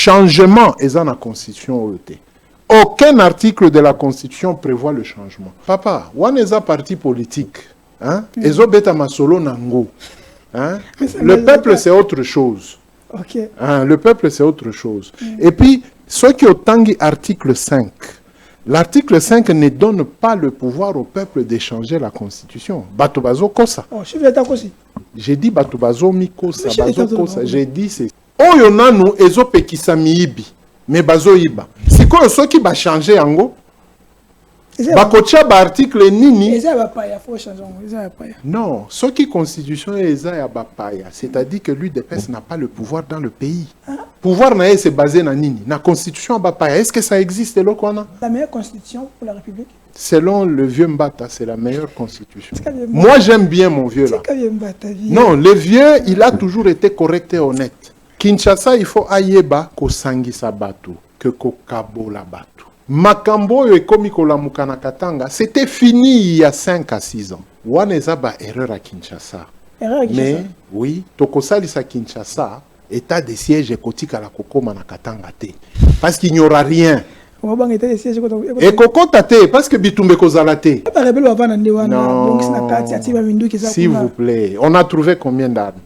changement est dans la constitution. Aucun article de la constitution prévoit le changement. Papa, on est un parti politique. Hein? Masolo nango. Hein? Le peuple, c'est autre chose. Okay. Hein? Le peuple, c'est autre chose. Et puis, ceux qui ont tangi article 5, l'article 5 ne donne pas le pouvoir au peuple d'échanger la constitution. Batobazo kosa. Oh, je vais aussi. J'ai dit Batobazo mi kosa. J'ai dit c'est. Oh, yonanu ezo pekisa miibi. Mais bazo iba. Si quoi ceux qui va changer ango? Bakotia ba article nini? Non, ce qui constitution est bapaya, c'est-à-dire que l'UDPS n'a pas le pouvoir dans le pays. Pouvoir na c'est basé na nini? Na constitution bapaya. Est-ce que ça existe là quoi? La meilleure constitution pour la République. Selon le vieux Mbata, c'est la meilleure constitution. Moi j'aime bien mon vieux là. Non, le vieux, il a toujours été correct et honnête. Kinshasa, il faut ayeba ko sangisa batu, que ko kabola batu. Makambo et komikola mukana katanga, c'était fini il y a 5 à 6 ans. Waneza ba erreur à Kinshasa. Mais oui, tokosali sa Kinshasa, état de siège ekotika la kokoma na katanga te. Parce qu'il n'y aura rien. Et kokotate parce que bitumbe kozala te. Non. S'il vous plaît, on a trouvé combien d'armes?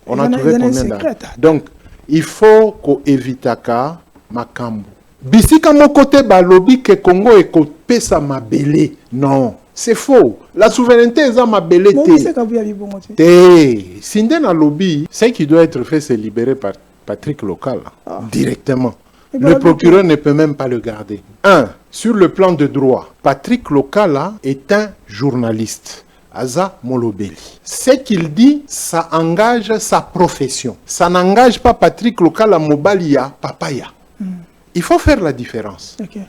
On a trouvé combien d'armes? Donc, il faut qu'on évite ka makambo. Bisika mon côté balobi que Congo est copé sa mabele. Non, c'est faux. La souveraineté est à mabele. Sinde na lobby, ce qui doit être fait, c'est libérer par Patrick Local directement. Le procureur ne peut même pas le garder. Sur le plan de droit, Patrick Local est un journaliste. Aza Molobeli. Ce qu'il dit, ça engage sa profession. Ça n'engage pas Patrick Local à Mobalia, Papaya. Il faut faire la différence. Okay.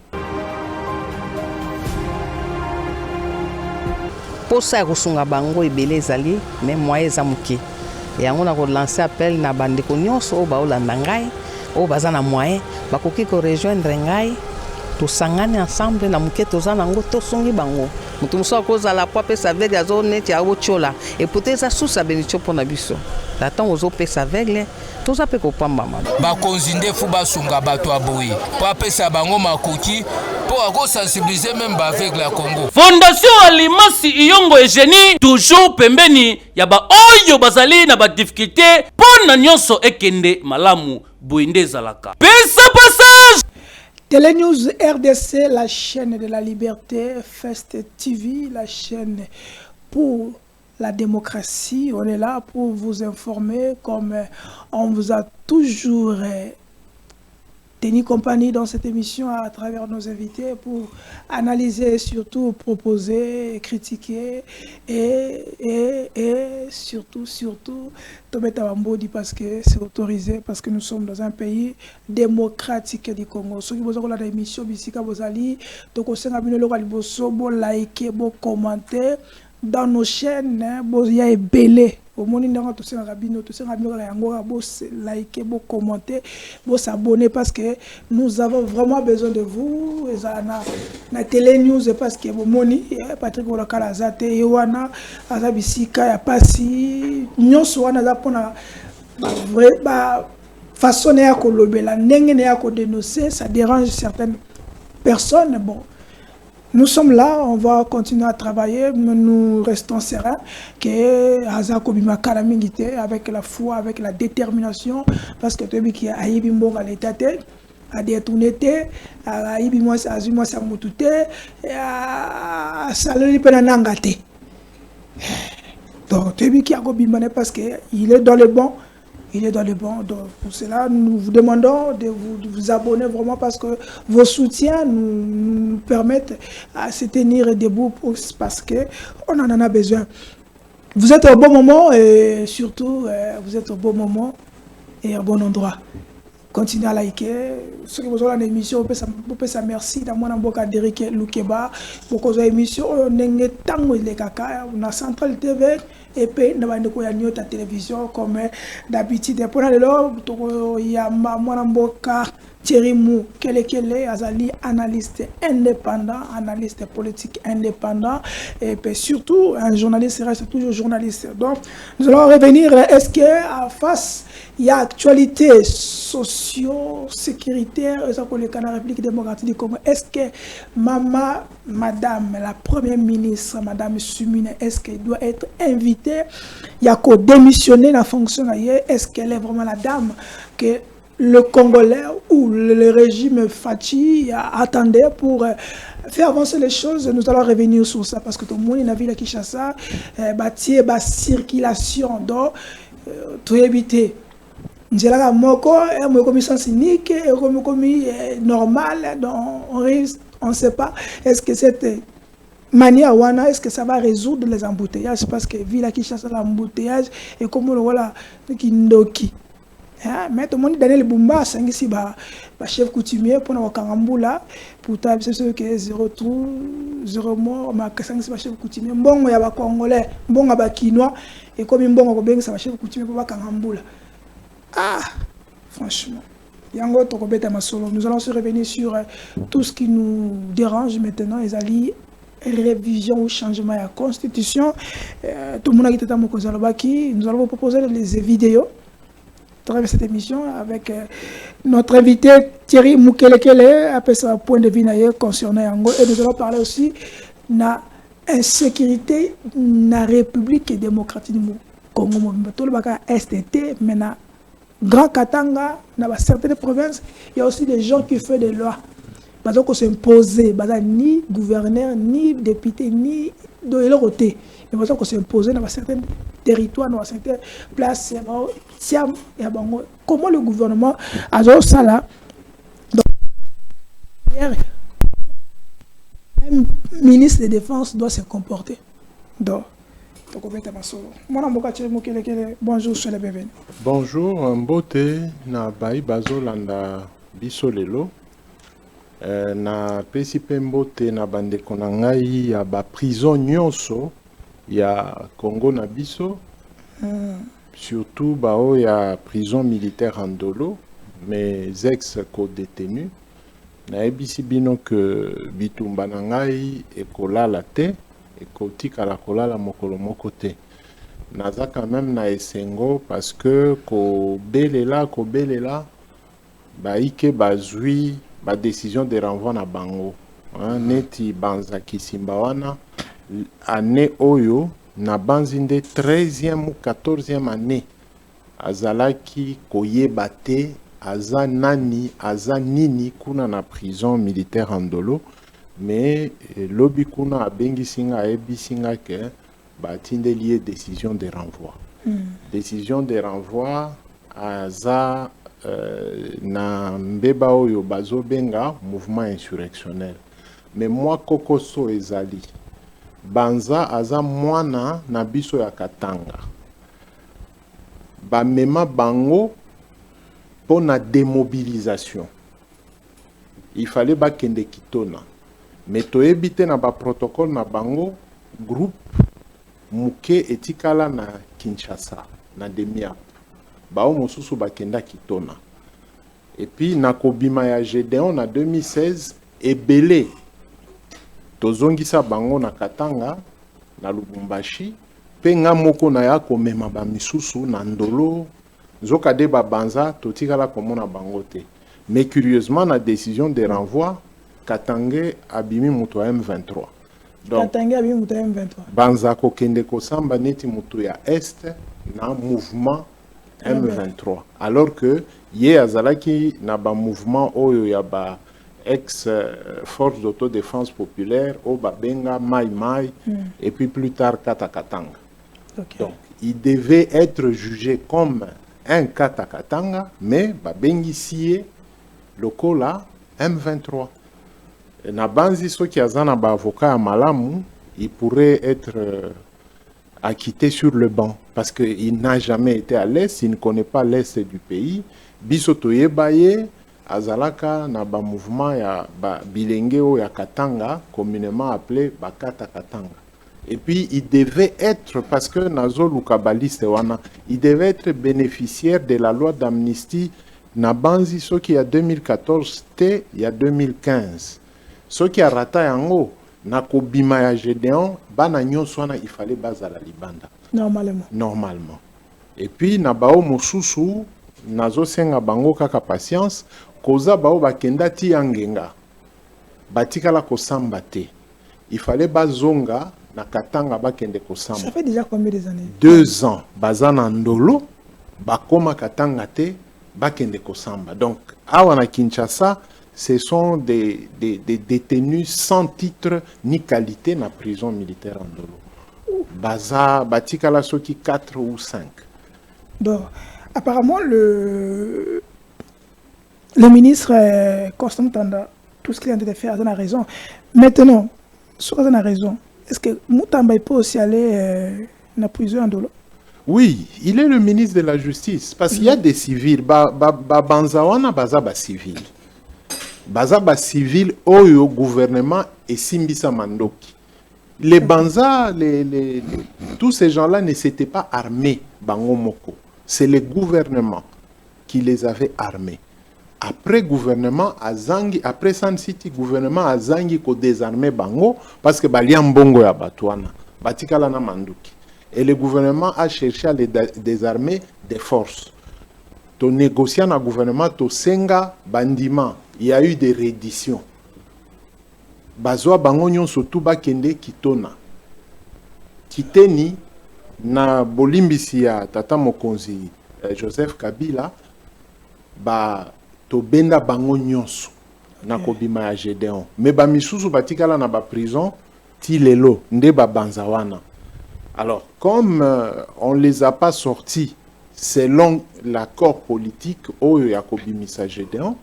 Pour ça, Rosunga Bango et Belé Zali, mais moi, et Zamouki. Et on a lancé appel na bande konyoso, ba Olandangai, au bazana moyen, bakoki ko rejoindre Ngai, to sangane ensemble na muke to zanango to songi bango. Mutu muso ko za la pope sa vegle azo neti a ochola. Et peut-être ça sous sa benicho pona biso. L'attend aux opé sa vegle. Tout ça peut comprendre maman. Ba konzinde fu ba sunga bato aboyi. Po apesa bango makoki po ako sensibiliser même ba avec la Congo. Fondation Alimasi Iyongo Eugénie toujours pembeni ya ba oyo bazali na ba difficulté pona nyonso ekende malamu boinde zalaka. Pesa passage. Télénews RDC, la chaîne de la liberté, Fest TV, la chaîne pour la démocratie. On est là pour vous informer comme on vous a toujours tenu compagnie dans cette émission à travers nos invités pour analyser, surtout proposer, critiquer et surtout Tobeta Wambodi parce que c'est autorisé, parce que nous sommes dans un pays démocratique du Congo. Ceux qui vous ont la émission, Bissika Bozali, donc au sein de la vidéo, bon liker, bon commenter dans nos chaînes, il y a belé. Au monde tout ça rabino la yango bo liker, bo commenter, bo s'abonner parce que nous avons vraiment besoin de vous. Na télé news parce que bon moni Patrick Olakala zate yowana azabisika ya pasi nyonso wana za pona vrai ba façon ya ko lobela ndenge ya ko dénoncer, ça dérange certaines personnes. Bon, nous sommes là, on va continuer à travailler, mais nous restons sereins que Azako Bimaka Mingité avec la foi, avec la détermination, parce que tu as qui a eu à l'état, à détourner, à eu moi à moi ça mutute, à salari penanangate. Donc tu as qui a Bimane parce que il est dans le bon. Il est dans le bon. Donc, pour cela, nous vous demandons de vous abonner vraiment parce que vos soutiens nous permettent à se tenir debout parce qu'on en a besoin. Vous êtes au bon moment et surtout, vous êtes au bon moment et au bon endroit. Continuez à liker. Ceux qui vous ont l'émission, vous pouvez ça merci. Dans mon emboka Derrick Loukeba, pour que vous avez l'émission, on a Central TV. et puis na bande ko ya nyota télévision comme d'habitude pour le il y a mwana mboka Thierry Moukelekele azali analyste indépendant, analyste politique indépendant et puis surtout un journaliste reste toujours journaliste. Donc nous allons revenir, est-ce que en face il y a actualité socio-sécuritaire pour le Canada République démocratique du Congo? Est-ce que madame la première ministre, madame Sumine, est-ce qu'elle doit être invitée? Il y a qu'à démissionner la fonction ailleurs. Est-ce qu'elle est vraiment la dame que le Congolais ou le régime Fachi attendait pour faire avancer les choses? Nous allons revenir sur ça parce que tout le monde, il a vu la Kinshasa, bâtir la circulation, donc, tout éviter. Nous avons un sens unique, normal, donc on ne sait pas, est-ce que cette manière, est-ce que ça va résoudre les embouteillages? Parce que vu la Kinshasa, l'embouteillage, et comme on voit Kindoki. Mais tout le monde Daniel Bumba c'est ici chef coutumier pour nous Kangambula pour taper c'est sûr que 0 trou 0 mort mais c'est chef coutumier mbongo ya ba congolais mbongo ba kinois et comme mbongo ko benga c'est chef coutumier pour Kangambula. Franchement yango to ko beta masolo. Nous allons se revenir sur tout ce qui nous dérange maintenant, les alliés révision ou changement de la constitution. Tout le monde a été dans mon Kozalobaki. Nous allons vous proposer les vidéos à travers cette émission avec notre invité Thierry Moukelekele, après son point de vue concernant Yango. Et nous allons parler aussi de l'insécurité dans la République démocratique du Congo. Tout le monde a STT, mais dans Grand Katanga, dans certaines provinces, il y a aussi des gens qui font des lois. Parce qu'on s'imposer, ni gouverneur, ni député, ni de l'autre côté. Mais parce qu'on s'imposer dans certains territoires, dans certaines places, comment le gouvernement a ça là, un ministre de défense doit se comporter. Donc, bonjour, je suis bienvenu. Bonjour, Mbote, na Baï Bazolanda Bisolelo. Na pesi pe mbote na bandeko na ngai ya ba prison nyonso ya Congo na biso, surtout bao ya prison militaire Andolo, mes ex co-détenus na ebisi bino que bitumba na ngai ekolala te ekotika kolala mokolo moko te. Naza quand même na esengo parce que ko belela ba ike bazui la décision de renvoi na bango neti banza kisimbawana année oyo na banzinde 13e ou 14e année azalaki koyeba te aza nani aza nini kuna na prison militaire Andolo, mais lobi kuna abengisinga ayebisinga ke batinde lié décision de renvoi. Décision de renvoi aza na mbeba oyo bazobenga mouvement insurrectionnel. Mais moi kokoso ezali banza aza mwana na biso ya Katanga bamema bango pour na démobilisation. Il fallait bakende kitona, mais toyebite na ba protocole na bango groupe muke etikala na Kinshasa na Demiap bao mosusu bakenda kitona. Et puis na kobima ya Gédéon na 2016 ebele tozongisa bango na Katanga na Lubumbashi pe nga moko na ya komema ba misusu na Ndolo zoka de babanza totikala komona bango te. Mais curieusement la décision de renvoi Katanga abimi muto ya M23. Donc Katanga abimi muto ya M23. Banza ko kende ko samba neti muto ya Est na mouvement M23, alors que hier azalaki na ba mouvement oyo ya ba ex force d'autodéfense populaire au babenga Mai et puis plus tard Katakatanga. Okay. Donc il devait être jugé comme un Katakatanga, mais babengi sié lokola M23. Na banzi soki azana ba avocat ya malamu, il pourrait être acquitté sur le banc parce qu'il n'a jamais été à l'Est, il ne connaît pas l'Est du pays. Bisotoye baye azalaka na ba mouvement ya ba bilenge o ya Katanga communément appelé Bakata Katanga. Et puis, il devait être, parce que Nazo Lukabaliste, il devait être bénéficiaire de la loi d'amnistie Nabanzi, ce qui a 2014, il y a 2015. Ce qui a raté en haut, Nakobima ya Gédéon, il fallait baser la Libanda. Normalement. Et puis, Nabao Mosusu, Nazo Senga Bango Kaka Patience, Koza Bao Bakenda Tiangenga, Batikala Kosambate. Il fallait bazonga. Na Katanga bakende kosamba. Ça fait déjà combien d'années? 2 ans. Bazana ndolo, bakoma Katanga te, bakende kosamba. Donc, awana Kinshasa, ce sont des détenus sans titre ni qualité na prison militaire ndolo. Baza, batikala soki 4 ou 5. Donc, apparemment, le ministre Constant Tanda, tout ce qu'il est en train de faire, il a raison. Maintenant, sur a raison. Est-ce que Moutamba peut aussi aller dans la prison en Dolo? Oui, il est le ministre de la Justice. Parce qu'il y a des civils. Banzawana baza ba civil. Baza ba civil au gouvernement et Simbisa Mandoki. Les Banza, tous ces gens-là ne s'étaient pas armés, Bango Moko. C'est le gouvernement qui les avait armés. Après gouvernement à Zangi, après San City, gouvernement à Zangi ko désarmé Bango parce que Baliam Bongo ya Batouana, Batikala na Manduki. Et le gouvernement a cherché à les désarmer des forces. To négocier na gouvernement to senga bandima, il y a eu des redditions. Bazwa Bango nyon surtout bakende kitona. Kiteni na bolimbisi ya tata mokonzi Joseph Kabila ba to benda bango nyonso na kobima ya Gédéon. Mais ba misusu batikala na ba prison ti lelo nde ba banzawana. Alors comme on les a pas sortis selon l'accord politique oyo ya kobimisa Gédéon,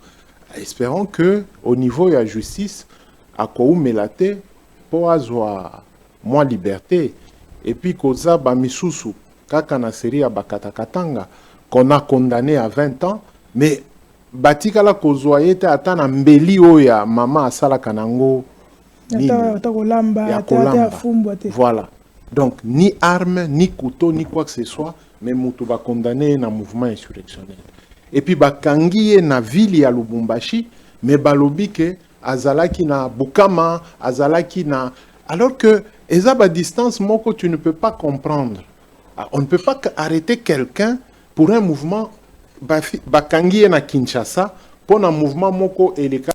espérons que au niveau de la justice a koumelate po azwa moi liberté et puis koza ba misusu kaka na série ya bakatakatanga qu'on a condamné à 20 ans mais batikala kozwayete ata na mbeli oya mama asala kanango voilà. Donc ni arme ni couteau ni quoi que ce soit mais mutu ba condamné na mouvement insurrectionnel. Et puis bakangi na ville ya Lubumbashi mais balobi ke azalaki na Bukama azalaki na alors que ezaba distance moko tu ne peux pas comprendre. On ne peut pas arrêter quelqu'un pour un mouvement bakangi na Kinshasa pour un mouvement moko eleka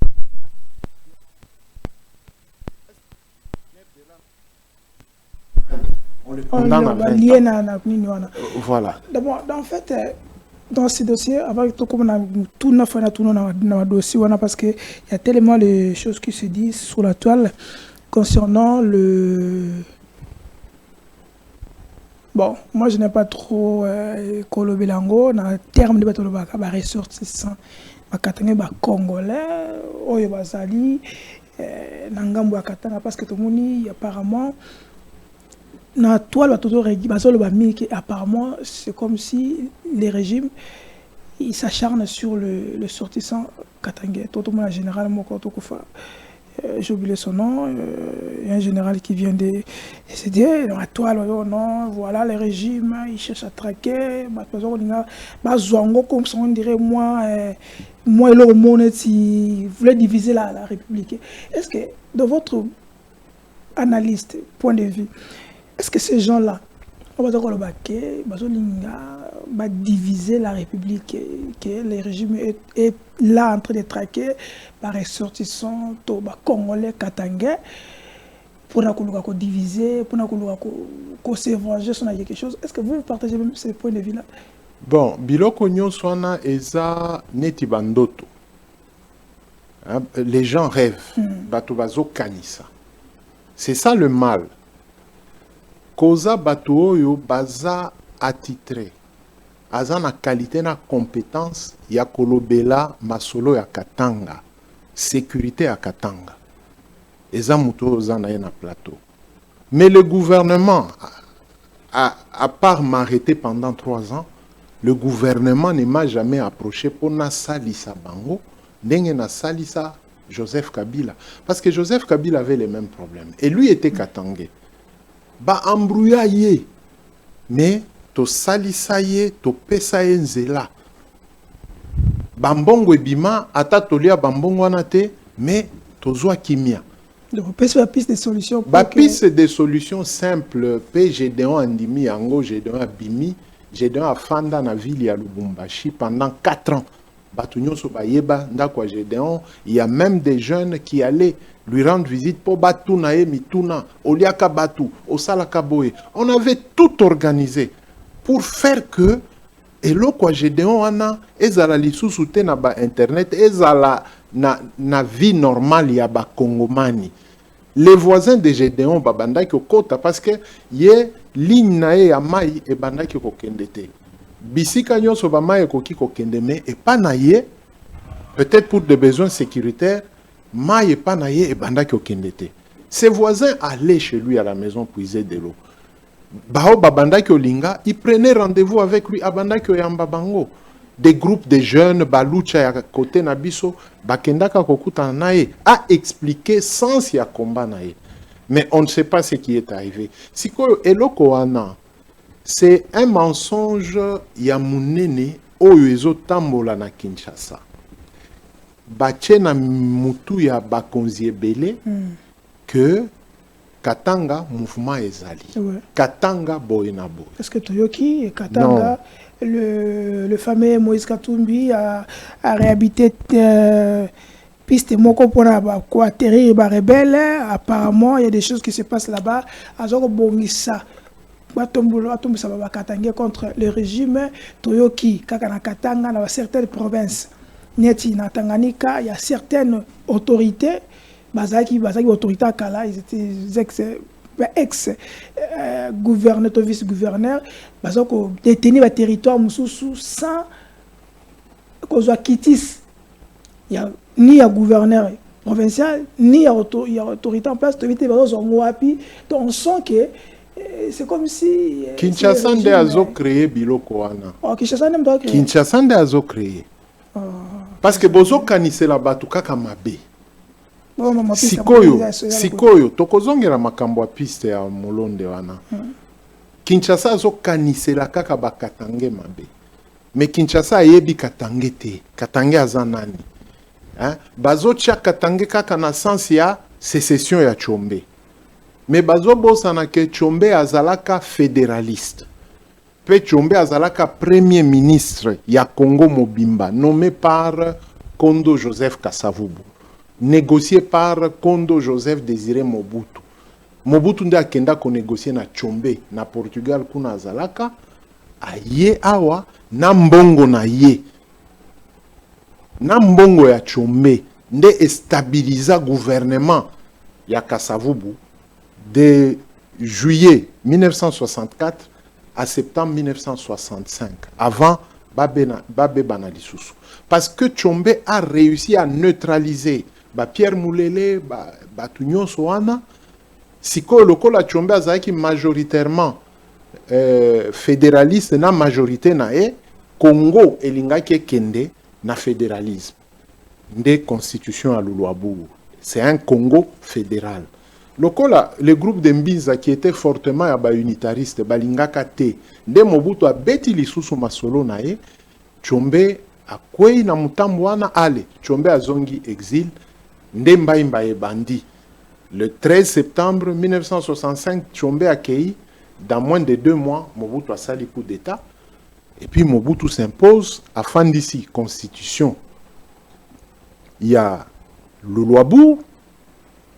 on le condamne à 20 ans. Voilà. D'abord, en fait, dans ce dossier, avec tout comme tout neuf dans le dossier, parce qu'il y a tellement de choses qui se disent sur la toile concernant le. Bon, moi je n'ai pas trop Kolobelango, dans le terme de Batolobaka, ressortissant, Bakatanga, Congolais, Oyo Bazali, Nangambo Akatanga, parce que tout le monde, apparemment, dans la toile, apparemment, c'est comme si les régimes ils s'acharnent sur le sortissant Katanga. Tout le monde, en général, j'ai oublié son nom, il y a un général qui vient de décéder, dans la toile, non, voilà, les régimes, ils cherchent à traquer, comme ça on dirait, moi et le monde, ils voulaient diviser la République. Est-ce que, de votre analyste, point de vue, est-ce que ces gens-là, on va diviser la République, que le régime est là en train de traquer par ressortissants, Congolais, Katangais, pour nous diviser, pour nous se venger sur quelque chose? Est-ce que vous partagez même ce point de vue-là? Bon, biloko nyonswana eza neti bandoto. Les gens rêvent. Bato bazo kanisa. C'est ça le mal. Koza bato oyo baza attitré. Aza na qualité na compétence ya kolobela masolo ya Katanga. Sécurité à Katanga. Eza muto oza na na plateau. Mais le gouvernement, à part m'arrêter pendant 3 ans, le gouvernement ne m'a jamais approché pour na salisa bango, ndenge na salisa Joseph Kabila. Parce que Joseph Kabila avait les mêmes problèmes. Et lui était Katangais. ba embrouilla ye mais to salisa ye to pesa ye nzela bambongo ebima ata tolia bambongo wana te mais tozwa kimia. Donc pesa piste de solution ba piste de solution simple pe Gédéon andimi yango Gédéon abimi Gédéon afanda na ville ya Lubumbashi pendant 4 ans. Batu nyonso bayeba ndako Gédéon, il y a même des jeunes qui allaient lui rendre visite pour batu na ye mituna oliaka batu osalaka boye. On avait tout organisé pour faire que eloko Gédéon wana ezala lisusu te na ba internet ezala na vie normale ya ba kongomani. Les voisins de Gédéon babandaki okota parce que ye ligne na ye ya mai ebandaki kokende te. Bisika nyonso ba mai ekoki kokende me et pas na ye peut-être pour des besoins sécuritaires mai pas na ye ebandaki kokende te. Ses voisins allaient chez lui à la maison puiser de l'eau. Bao babandaki olinga, ils prenaient rendez-vous avec lui abandaki oyamba bango. Des groupes de jeunes balucha ya côté na biso bakendaka kokuta na ye a expliqué sens ya combat na ye. Mais on ne sait pas ce qui est arrivé. Sikoyo eloko wana c'est un mensonge ya munene oyo ezotambola na Kinshasa. Bache na mutu ya bakonzi ebele que Katanga mouvement ezali. Ouais. Katanga boye na boye. Est-ce que Toyoki et Katanga le fameux Moïse Katumbi a réhabité piste moko pour atterrir les rebelles. Apparemment, il y a des choses qui se passent là-bas. Azoko bongisa. Contre le régime Toyoki, Kakana Katanga, dans certaines provinces. Neti, na Tanganyika, il y a certaines autorités, Bazaki autorité à Kala, ils étaient ex-gouverneurs, vice-gouverneurs, Bazako détenir le territoire Moussoussou sans qu'on soit quittisse. Il y a ni un gouverneur provincial, ni un autorité en place, donc on sent que c'est comme si Kinshasa nde azo créé biloko wana. Oh, Kinshasa nde créé. Kinshasa nde azo créé. Parce que bozo kanisela batu kaka mabe. Sikoyo tokozongera makambo ya piste ya molonde wana. Kinshasa azo kanisela kaka bakatange mabe. Mais Kinshasa ayebi katange te. Katange aza nani? Hein? Bazo tia katange kaka na sens ya sécession ya Tshombe. Mais bazo bosana ke Tshombe azalaka fédéraliste. Pe Tshombe azalaka premier ministre ya Congo Mobimba, nommé par Kondo Joseph Kasavubu, négocié par Kondo Joseph Désiré Mobutu. Mobutu nde akenda ko négocier na Tshombe na Portugal kuna azalaka aye awa na mbongo na ye. Na mbongo ya Tshombe nde estabiliza gouvernement ya Kasavubu de juillet 1964 à septembre 1965, avant Babé Banalisoussou. Parce que Tshombe a réussi à neutraliser Pierre Moulele, Tunyon Soana, Siko Lokola Tshombe azaki majoritairement fédéraliste na majorité na e, Congo elingaki kende na fédéralisme. Nde constitution à Luluabourg. C'est un Congo fédéral. Lokola, le groupe de Mbinza qui était fortement unitariste, balingaka te, nde Mobutu a beti lisusu masolo na ye, Tshombe a kwei na mutambo wana ale, Tshombe a zongi exil, nde mbaimba e bandi. Le 13 septembre 1965, Tshombe a kei, dans moins de 2 mois, Mobutu a sali coup d'état, et puis Mobutu s'impose, à Fandisi, constitution. Il y a Luluabourg.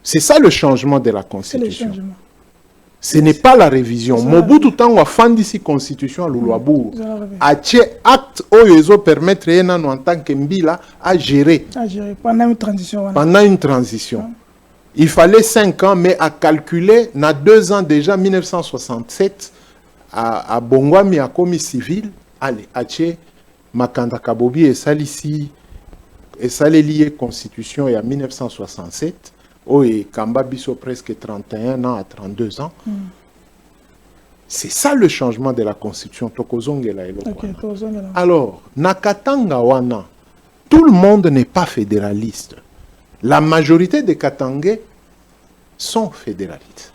C'est ça le changement de la Constitution. Ce n'est pas la révision. Mobutu tango a fandisi Constitution à Luluabourg. A tché acte oyo permettre yenano en tant que Mbila à gérer. Pendant une transition. Pendant une transition. Il fallait 5 ans, mais à calculer, na 2 ans déjà, 1967, à Bongwami, à commis civil, allez, à tché Makanda Kabobi et Salisi, et Salé Constitution et à 1967. Oui, Kamba Bisso presque 31 ans à 32 ans. C'est ça le changement de la Constitution. Alors, Nakatanga Wana, tout le monde n'est pas fédéraliste. La majorité des Katangais sont fédéralistes.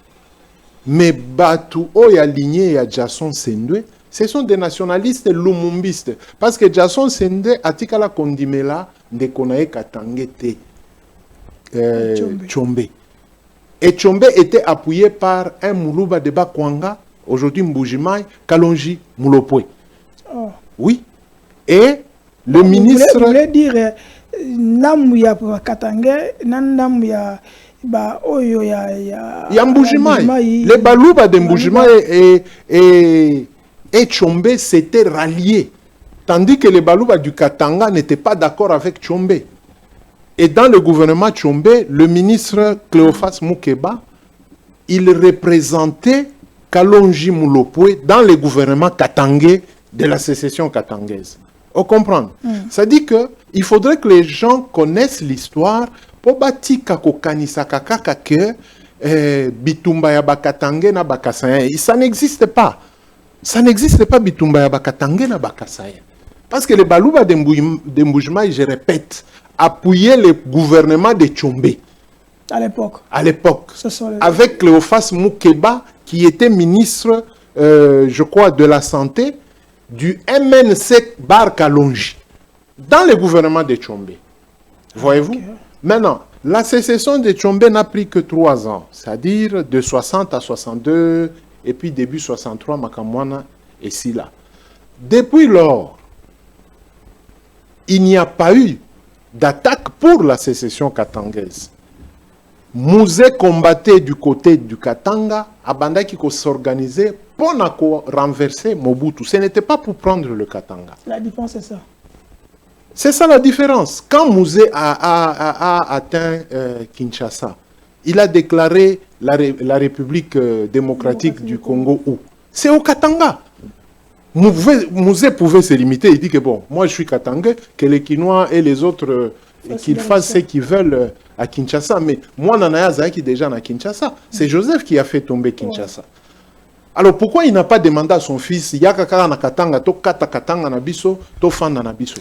Mais Batu Oya Ligné et Jason Sendwe, ce sont des nationalistes lumumbistes. Parce que Jason Sendwe, Atikala Kondimela, de Konae Katangete Tchombe. Et Tchombe était appuyé par un Moulouba de Bakwanga, aujourd'hui Mbujimai, Kalonji Moulopwe. Oh. Oui. Et le ministre... Vous voulez dire, Namouya Katangé, Namouya... Il y a Mbujimai. Les Balouba de Mbujimai et Tchombe s'étaient ralliés. Tandis que les Balouba du Katanga n'étaient pas d'accord avec Tchombe. Et dans le gouvernement Tchombe, le ministre Cléophas Moukeba, il représentait Kalonji Moulopwe dans le gouvernement katangais de la sécession katangaise. Vous comprenez? Ça dit qu'il faudrait que les gens connaissent l'histoire pour bâtir kanisa kakaka que bitumba ya bakatangé na bakasayen. Ça n'existe pas. Ça n'existe pas bitumba ya bakatangé na bakasayen. Parce que les Balouba de Mbujimai, je répète, appuyaient le gouvernement de Tchombe. À l'époque. À l'époque. Les... Avec Cléophas Moukeba, qui était ministre, je crois, de la Santé, du MNC Bar Kalonji, dans le gouvernement de Tchombe. Voyez-vous? Okay. Maintenant, la sécession de Tchombe n'a pris que 3 ans, c'est-à-dire de 60 à 62, et puis début 63, Makamwana et Sila. Depuis lors, il n'y a pas eu d'attaque pour la sécession katangaise. Mouzé combattait du côté du Katanga, Abanda qui s'organisait pour renverser Mobutu. Ce n'était pas pour prendre le Katanga. La différence, c'est ça. C'est ça la différence. Quand Mouzé a atteint Kinshasa, il a déclaré la République démocratique du Congo où? C'est au Katanga. Mouzé pouvait se limiter. Il dit que bon, moi je suis Katangais, que les Kinois et les autres, qu'ils fassent ce qu'ils veulent à Kinshasa. Mais moi, Nanaya Zaki déjà à Kinshasa. C'est Joseph qui a fait tomber Kinshasa. Ouais. Alors pourquoi il n'a pas demandé à son fils, Yakaka na Katanga, to Kata Katanga na biso, to Fanda na biso?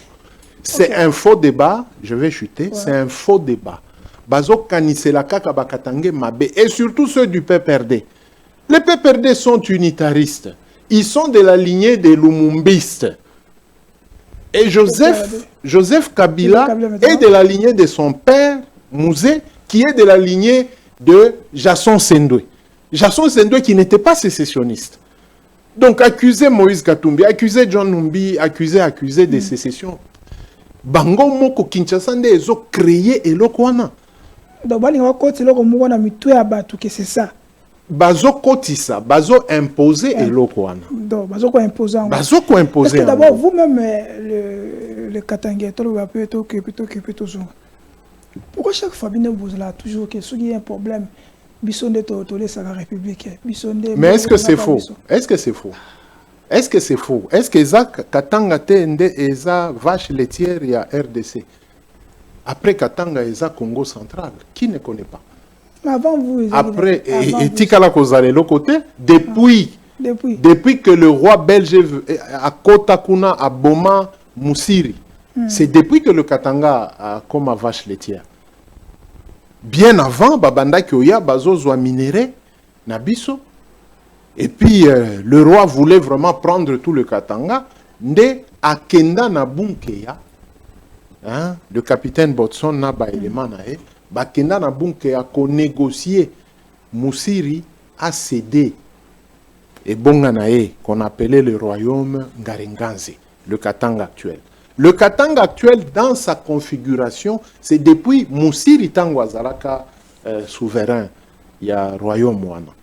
C'est un faux débat, je vais chuter, c'est un faux débat. Bazo Kanisela Kaka Bakatangé Mabe, et surtout ceux du PPRD. Les PPRD sont unitaristes. Ils sont de la lignée des Lumumbistes. Et Joseph Kabila est de la lignée de son père, Mouzé, qui est de la lignée de Jason Sendwe. Jason Sendwe qui n'était pas sécessionniste. Donc accuser Moïse Katumbi, accuser John Numbi, accuser de sécession. Bango moko Kinshasa nde ezo créé elokwana. Donc bani wa koti loko mwana mitu ya batu que c'est ça. Bazo kotisa, bazo imposer elokwana. Donc bazo ko imposer. Bazo ko imposer. Parce que d'abord vous-même le Katangé to le plutôt que pourquoi chaque fois bien vous là toujours que s'il y a un problème bisonde tolé ça la République bisonde. Mais est-ce que c'est faux? Est-ce que c'est faux? Est-ce que c'est faux? Est-ce que Zak Katanga Tende Eza vache laitière et à RDC? Après Katanga Eza Congo central, qui ne connaît pas? Avant vous. Après, et Tikala Kozale le côté, depuis que le roi belge a Kotakuna, à Boma, Moussiri, c'est depuis que le Katanga a comme à vache laitière. Bien avant, Babanda Kyoya, Bazo Zwa minéré, Nabiso. Et puis, le roi voulait vraiment prendre tout le Katanga. Nde Akenda Nabunkeya, hein, le capitaine Botson Naba élément nae, Bakenda Nabunkeya ko négocié Moussiri a cédé et Bonganae qu'on appelait le royaume Ngarenganze, le Katanga actuel. Le Katanga actuel, dans sa configuration, c'est depuis Moussiri Tangwazalaka souverain, il y a royaume Moana.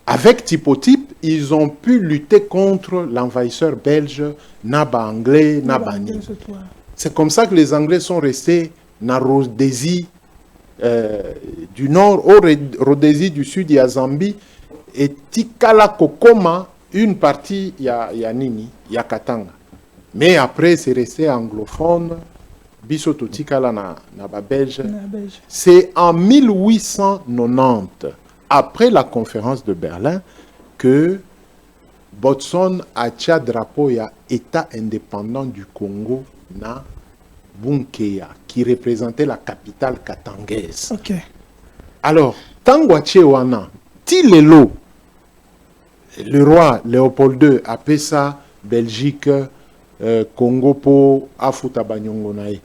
Avec Typotype, ils ont pu lutter contre l'envahisseur belge, Naba anglais, Nabani. C'est comme ça que les Anglais sont restés dans Rhodésie du nord, au Rhodésie du sud, il y a Zambie, et Tikala Kokoma, une partie, il y a Nini, il y a Katanga. Mais après, c'est resté anglophone, Bisoto Tikala na belge. C'est en 1890. Après la conférence de Berlin, que Botson a tia drapeau ya État indépendant du Congo na Bunkeya, qui représentait la capitale katangaise. Okay. Alors, Tangwache wana, Tilelo, le roi Léopold II a fait ça, Belgique, Congo pour Afuta Banyongonae.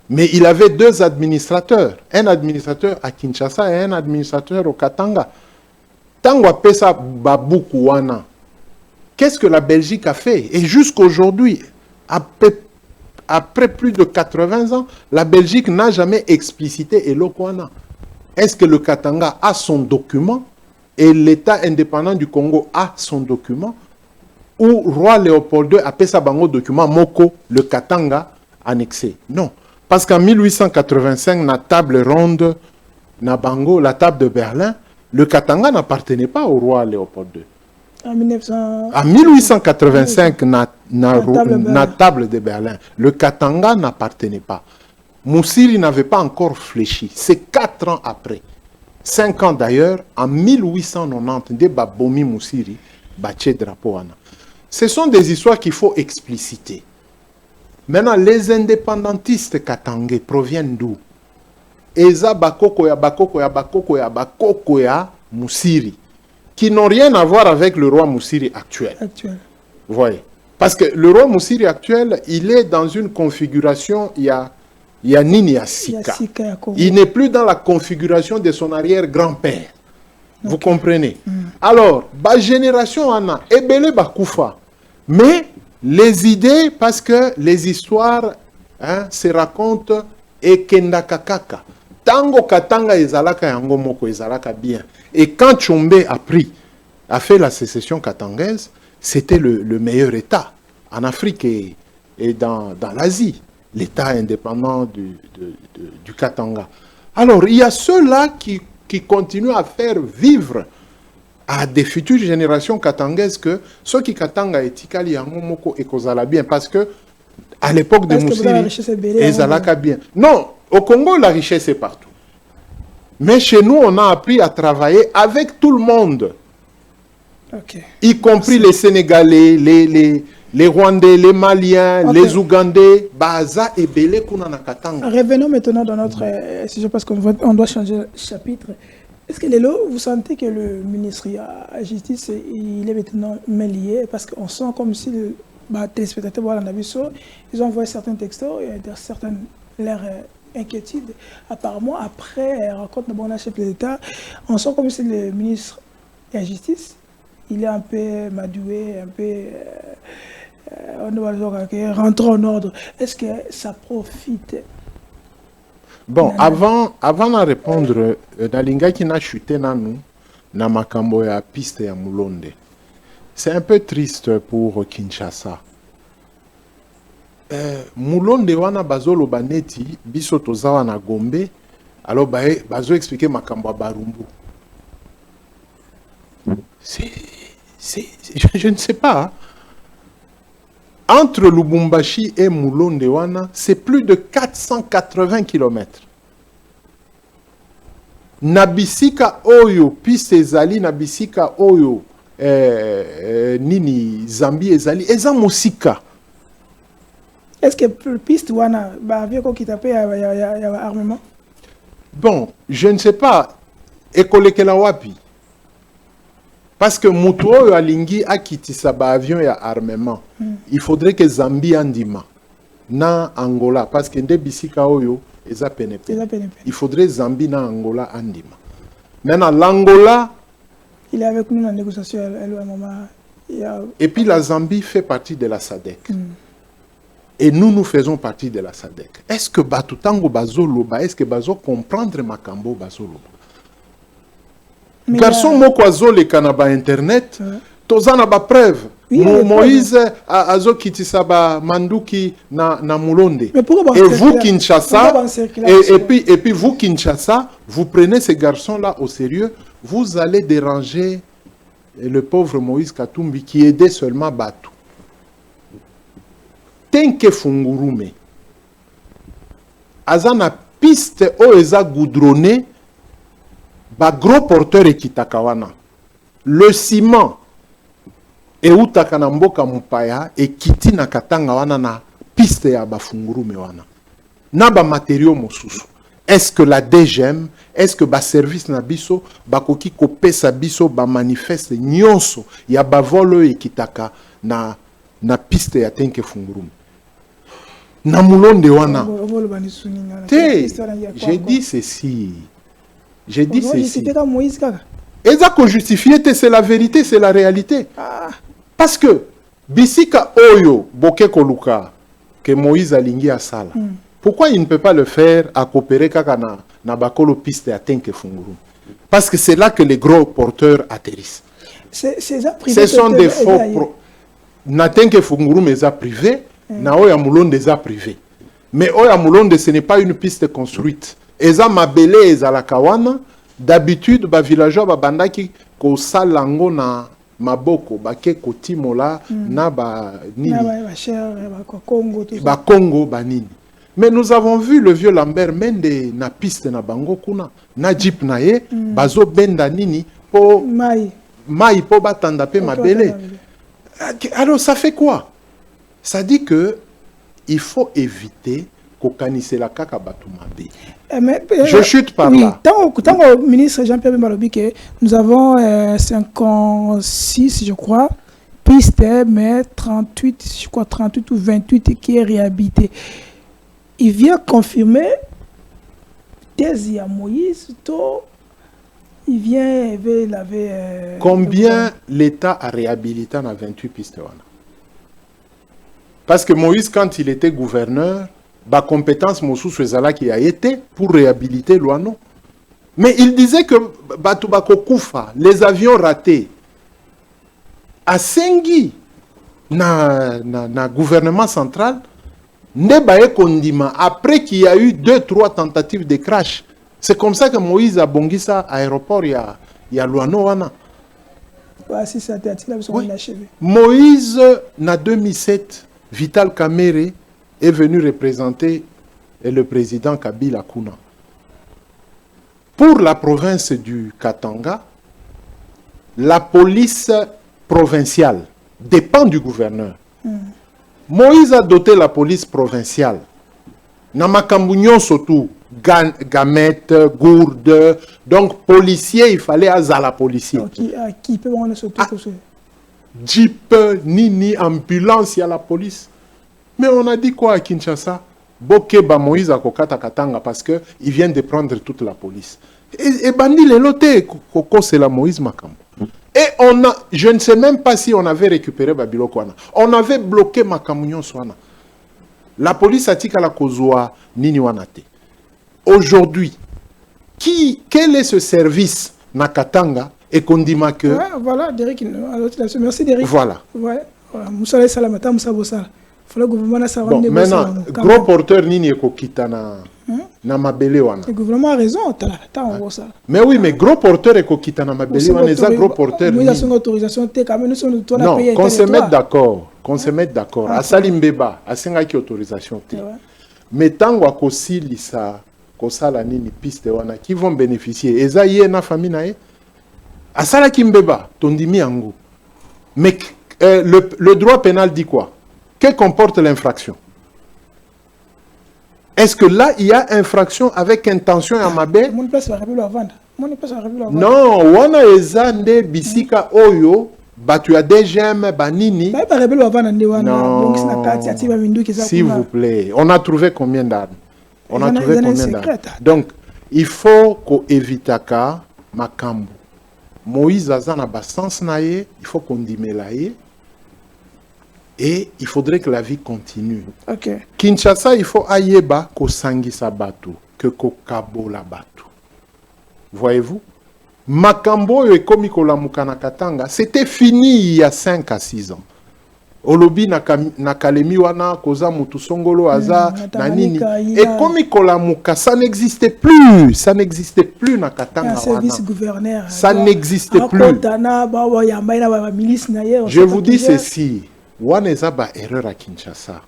Mais il avait deux administrateurs, un administrateur à Kinshasa et un administrateur au Katanga. Tango a fait ça Babuku Wana. Qu'est-ce que la Belgique a fait? Et jusqu'aujourd'hui, après plus de 80 ans, la Belgique n'a jamais explicité Elokwana. Est-ce que le Katanga a son document et l'État indépendant du Congo a son document? Ou roi Léopold II a fait ça bango document Moko, le Katanga annexé? Non. Parce qu'en 1885, la table ronde, na bango, la table de Berlin, le Katanga n'appartenait pas au roi Léopold II. En 1885, la table de Berlin, le Katanga n'appartenait pas. Moussiri n'avait pas encore fléchi. C'est 4 ans après. 5 ans d'ailleurs, en 1890, de Babomi Moussiri, Baché Drapoana. Ce sont des histoires qu'il faut expliciter. Maintenant, les indépendantistes katangais proviennent d'où? Eza Bakokoya, Bakokoya, Bakokoya, Bakokoya, Moussiri, qui n'ont rien à voir avec le roi Moussiri actuel. Vous voyez? Parce que le roi Moussiri actuel, il est dans une configuration, il y a Nini Asika. Il n'est plus dans la configuration de son arrière-grand-père. Vous comprenez? Alors, ba génération Anna, Ebele Bakoufa. Mais les idées, parce que les histoires se racontent et Kendakakaka. Tango Katanga ezalaka yango moko ezalaka bien. Et quand Tchombe a fait la sécession katangaise, c'était le meilleur État en Afrique et dans l'Asie, l'État indépendant du Katanga. Alors, il y a ceux-là qui continuent à faire vivre à des futures générations katangaises que ceux qui Katanga et Tikali yango moko ekozala bien, parce que à l'époque de Moussiri, ezalaka bien. Non, au Congo, la richesse est partout. Mais chez nous, on a appris à travailler avec tout le monde. Y compris les Sénégalais, les Rwandais, les Maliens, les Ougandais, Baza et Belé Kunana Katanga. Revenons maintenant dans notre sujet parce qu'on doit changer de chapitre. Est-ce que Lélo, vous sentez que le ministère de la Justice, il est maintenant lié? Parce qu'on sent comme si les téléspectateurs, voilà, ils ont envoyé certains textos et certaines leurs inquiétudes. Apparemment, après rencontre de bon chef de l'État, on sent comme si le ministre de la Justice, il est un peu madoué, un peu on doit rentrer en ordre. Est-ce que ça profite? Bon, avant de répondre, Nalinga qui n'a chuté na nous, na makambo ya piste ya Mulonde. C'est un peu triste pour Kinshasa. Mulonde wana bazolo baneti, biso tozawa na Gombe, alors bazo expliquer makambo ya Barumbu. Je ne sais pas. Hein. Entre Lubumbashi et Mulonde wana, c'est plus de 480 km. Nabisika oyo, piste ezali, nabisika oyo, nini, Zambi ezali, eza mosika. Est-ce que piste wana, avion qui tapait à armement? Bon, je ne sais pas. Ekolekela wapi? Parce que Mutuo alingi a kitisa ba avion ya armement. Il faudrait que Zambie andima na Angola parce que nde bisika oyo eza penepe. Il faudrait Zambie na Angola andima. Maintenant l'Angola, il est avec nous dans la négociation et puis la Zambie fait partie de la SADC. Et nous faisons partie de la SADC. Est-ce que Batutango bazoloba, est-ce que bazo comprendre makambo bazoloba? Garçon moko azole kanaba internet, tozana ba preuve. Moïse azo kitisa ba manduki na Mulonde. Et vous Kinshasa, et puis vous Kinshasa, vous prenez ces garçons-là au sérieux, vous allez déranger le pauvre Moïse Katumbi qui aidait seulement Batu. Tenke Fungurume. Azana piste o eza goudronné. Ba gros porteur ekitakawana. Le ciment et utaka na mboka mupaya et kiti na katanga wana na piste ya bafungurume wana. Na ba matériaux mosusu. est-ce que la DGM, est-ce que ba service na biso bakoki kopesa biso ba manifeste nyonso ya bavolo ekitaka na piste ya Tenke Fungurume na mulonde wana te. J'ai dit ceci. J'ai dit ceci. Eza ko justifier te, c'est la vérité, c'est la réalité. Parce que bisika oyo boke koluka que Moïse alingi asala. Pourquoi il ne peut pas le faire à coopérer kaka na bakolo piste à Tenke Fungurume? Parce que c'est là que les gros porteurs atterrissent. Ce sont des faux na Tenke Fungurume eza privé, na oya mulonde eza privé. Mais oya mulonde ce n'est pas une piste construite. Eza mabele eza la kawana. D'habitude ba villageois ba bandaki ko salango na maboko bake kotimola na ba nini ba Congo ba nini. Mais nous avons vu le vieux Lambert Mende na piste na bango kuna na jeep na ye bazo benda nini po mai po batanda pe mabele. Alors ça fait quoi? Ça dit que il faut éviter kokanise la kaka batu mabe. Je chute par là. Tant au ministre Jean-Pierre Bemalobi que nous avons 56, je crois, pistes, mais 38, je crois 38 ou 28 qui est réhabilité. Il vient confirmer thèse à Moïse, il vient laver. Combien l'État a réhabilité dans 28 pistes? Parce que Moïse, quand il était gouverneur, la compétence qui a été pour réhabiliter l'Ouano. Mais il disait que Batubako Koufa, les avions ratés, à Sengi, na gouvernement central, Nebaye Kondima, après qu'il y a eu 2-3 tentatives de crash. C'est comme ça que Moïse a bongi ça à l'aéroport, il y a l'Ouano Wana. Moïse, en 2007, Vital Kamerhe est venu représenter le président Kabila Kuna. Pour la province du Katanga, la police provinciale dépend du gouverneur. Moïse a doté la police provinciale. Namakambunyon surtout, gamette, gourde, donc policier, il fallait azala policier. Qui peut on surtout Jeep, nini, ambulance, il y a la police. Mais on a dit quoi à Kinshasa? Bokeba Moïse à Kokata Katanga parce qu'il vient de prendre toute la police. Et Bandi les lotés, Koko c'est la Moïse Makambo. Et on a, je ne sais même pas si on avait récupéré Babilokwana. On avait bloqué Makamunyon Swana. La police a dit qu'à la Kozwa Nini Wanate. Aujourd'hui, quel est ce service Nakatanga et qu'on dit que... Ouais, voilà, Derek. Merci Derek. Voilà. Ouais, voilà. Moussa Salamata, Moussa Bossala. Bon, maintenant, gros porteur Nini Ekokita na mabele wana. Le gouvernement a raison, mais oui, mais gros porteur Ekokita na mabele wana, les gros porteurs. Nous avons autorisation, non, qu'on se mette d'accord, qu'on se mette d'accord. À Salimbeba, à Sengaki autorisation. Mais tant que Kosi Lisa, Kosala Nini piste wana, qui vont bénéficier. Eza yé na famille nae. À Salakimbeba, Tondimi Ango. Mais le droit pénal dit quoi? Que comporte l'infraction? Est-ce que là, il y a infraction avec intention à Mabé? Non, wana ezande bisika oyo, batu ya DGM, banini. Non, s'il vous plaît. On a trouvé combien d'armes? On a trouvé combien d'armes? Donc, il faut qu'on évite ka makambo. Moïse azana basans naye, il faut qu'on dimelaye. Et il faudrait que la vie continue. Okay. Kinshasa, il faut ayeba ko sangisa batu, que ko kabola batu. Voyez-vous? Makambo et komikola mukana katanga, c'était fini il y a 5 à 6 ans. Olobi na kalemi wana koza mutu songolo aza na nini. Et komikola muka, ça n'existait plus. Ça n'existait plus na katanga wana. Service gouverneur. Ça n'existait plus. Je vous dis ceci. Waneza ba erreur à Kinshasa.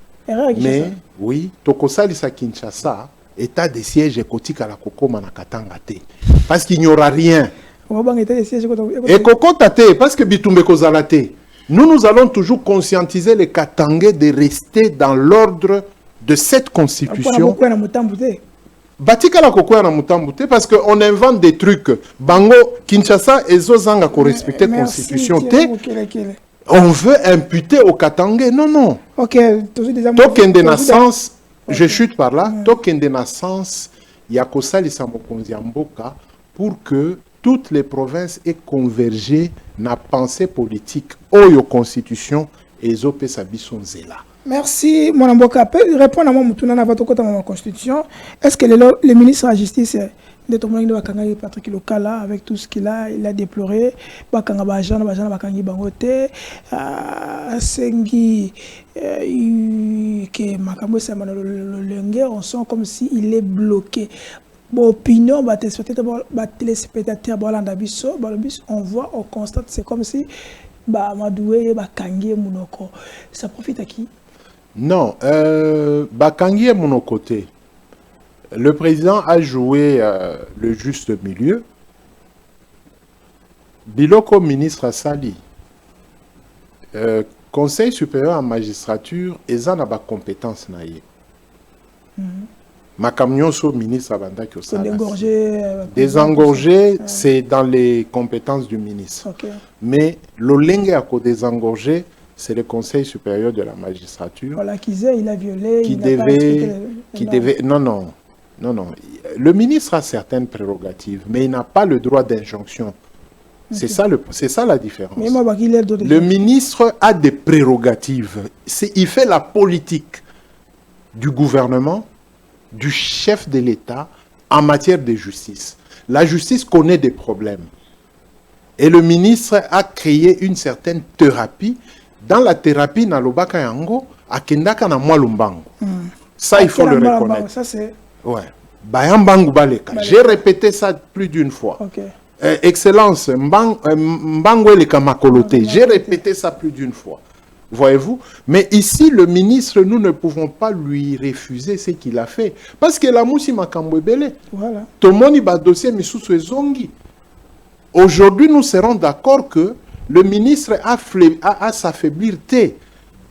Mais oui, tokosali sa Kinshasa, état de siège ekotika la kokoma na katanga te. Parce qu'il n'y aura rien. Et kokota te parce que bitumbe kozala te. Nous allons toujours conscientiser les Katangais de rester dans l'ordre de cette constitution. batika la kokoya na mutambu te parce que on invente des trucs. Bango Kinshasa ezozanga ko respecter constitution te. On veut imputer au Katangais. Non, non. OK, token de naissance, je chute par là. Token de naissance, ya kosalisa mokonzi ya mboka pour que toutes les provinces aient convergé na pensée politique oyo constitution ezopesa biso nzela. Merci, mon amboka. Répondre à mon tournant à votre côté dans la Constitution. Est-ce que le ministre de la Justice de Bakanga Patrick Lokala, avec tout ce qu'il a, il a déploré Bakanga Bajana Bakangi Bangote, Sengi, que Makambo Samano Lengue, on sent comme s'il est bloqué. Bon, opinion, téléspectateur, on voit, on constate, c'est comme si Madoué, Bakangi, Mounoko. Ça profite à qui? Non, Bakangi est mon côté. Le président a joué le juste milieu. Biloko ministre Sali, Conseil supérieur en magistrature, ils ont des compétences. Makamnyonso ministre Abandaki au Sali. Désengorger, c'est dans les compétences du ministre. Okay. Mais l'olenge à désengorger, c'est le Conseil supérieur de la magistrature. Voilà, il a violé. Qui devait. Non, non. Non, non. Le ministre a certaines prérogatives, mais il n'a pas le droit d'injonction. Okay. C'est ça la différence. Mais le ministre a des prérogatives. Il fait la politique du gouvernement, du chef de l'État en matière de justice. La justice connaît des problèmes. Et le ministre a créé une certaine thérapie. Dans la thérapie, Nalobaka Yango, Akendaka na Mwalumbango. Ça, il faut le reconnaître. Ça, c'est... Ouais. Bayambangu Baleka. J'ai répété ça plus d'une fois. Okay. Excellence, Mbangu Eleka Makolote. J'ai répété ça plus d'une fois. Voyez-vous? Mais ici, le ministre, nous ne pouvons pas lui refuser ce qu'il a fait. Parce que la Moussi Makambwebele. Voilà. Tomoni ba dossier Misusu Ezongi. Aujourd'hui, nous serons d'accord que le ministre a s'affaiblir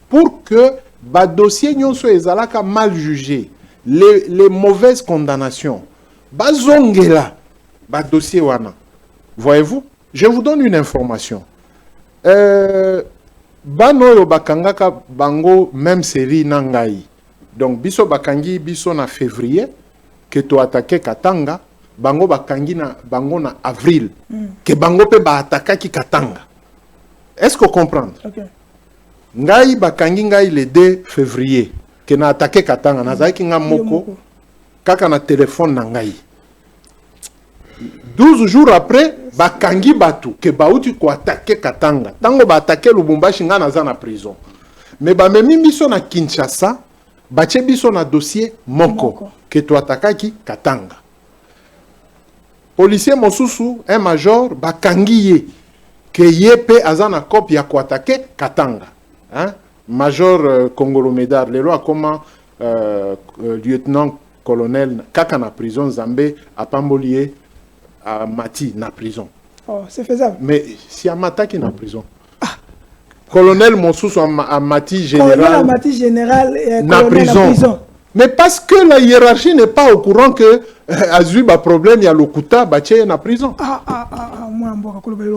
pour que le dossier soit mal jugé, les mauvaises condamnations. Bazongela, dossier wana. Voyez-vous? Je vous donne une information. Bano bakangaka bango même série nangai. Donc biso bakangi biso na février que tu attaqué Katanga, bango bakangi na bango na avril que bango pe ba attaquaki Katanga. Est-ce que vous comprenez? Okay. Ngai bakangi ngai le 2 février que na attaqué Katanga na zaiki nga moko kaka na téléphone na ngai. 12 jours après bakangi batu que bauti ko attaquer Katanga. Tango ba attaquer Lubumbashi nga naza na prison. Mais ba memi biso na Kinshasa, bache biso na dossier moko que tu attaquaki Katanga. Policier mosusu un major bakangi ye que Yepe azana copie ya attaquer Katanga. Hein? Major Congolo Médard, le loi comment lieutenant colonel kaka na prison Zambé à Pambolier à Mati na prison. Oh, c'est faisable. Mais si à Mata qui na prison. Ah. Colonel Monsous à Mati général. Colonel à Mati général et na prison. Mais parce que la hiérarchie n'est pas au courant que Azuba problème il y a le Kuta baché na prison.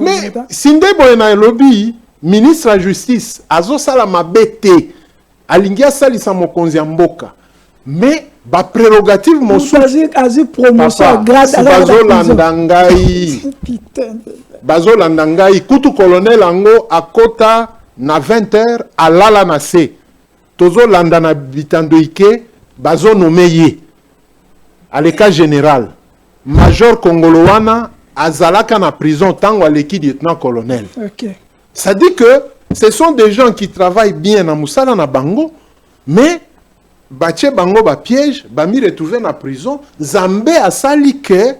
Mais Sindebo na lobby ministre de la justice azo sala mabete alingia salisa mokonzi ya mboka. Mais ba prérogative Monsous azu promotion grâce à Bazo Landangai. Bazo Landangai kutu colonel ango akota na 20h alala na se. Tozo landana bitando ike Bazo nommé à l'état général. Major Congoloana azalaka na prison tango aleki lieutenant colonel. Okay. Ça dit que ce sont des gens qui travaillent bien na musala na bango, mais bache bango ba piège, ba mi retrouver na prison, Zambé asali que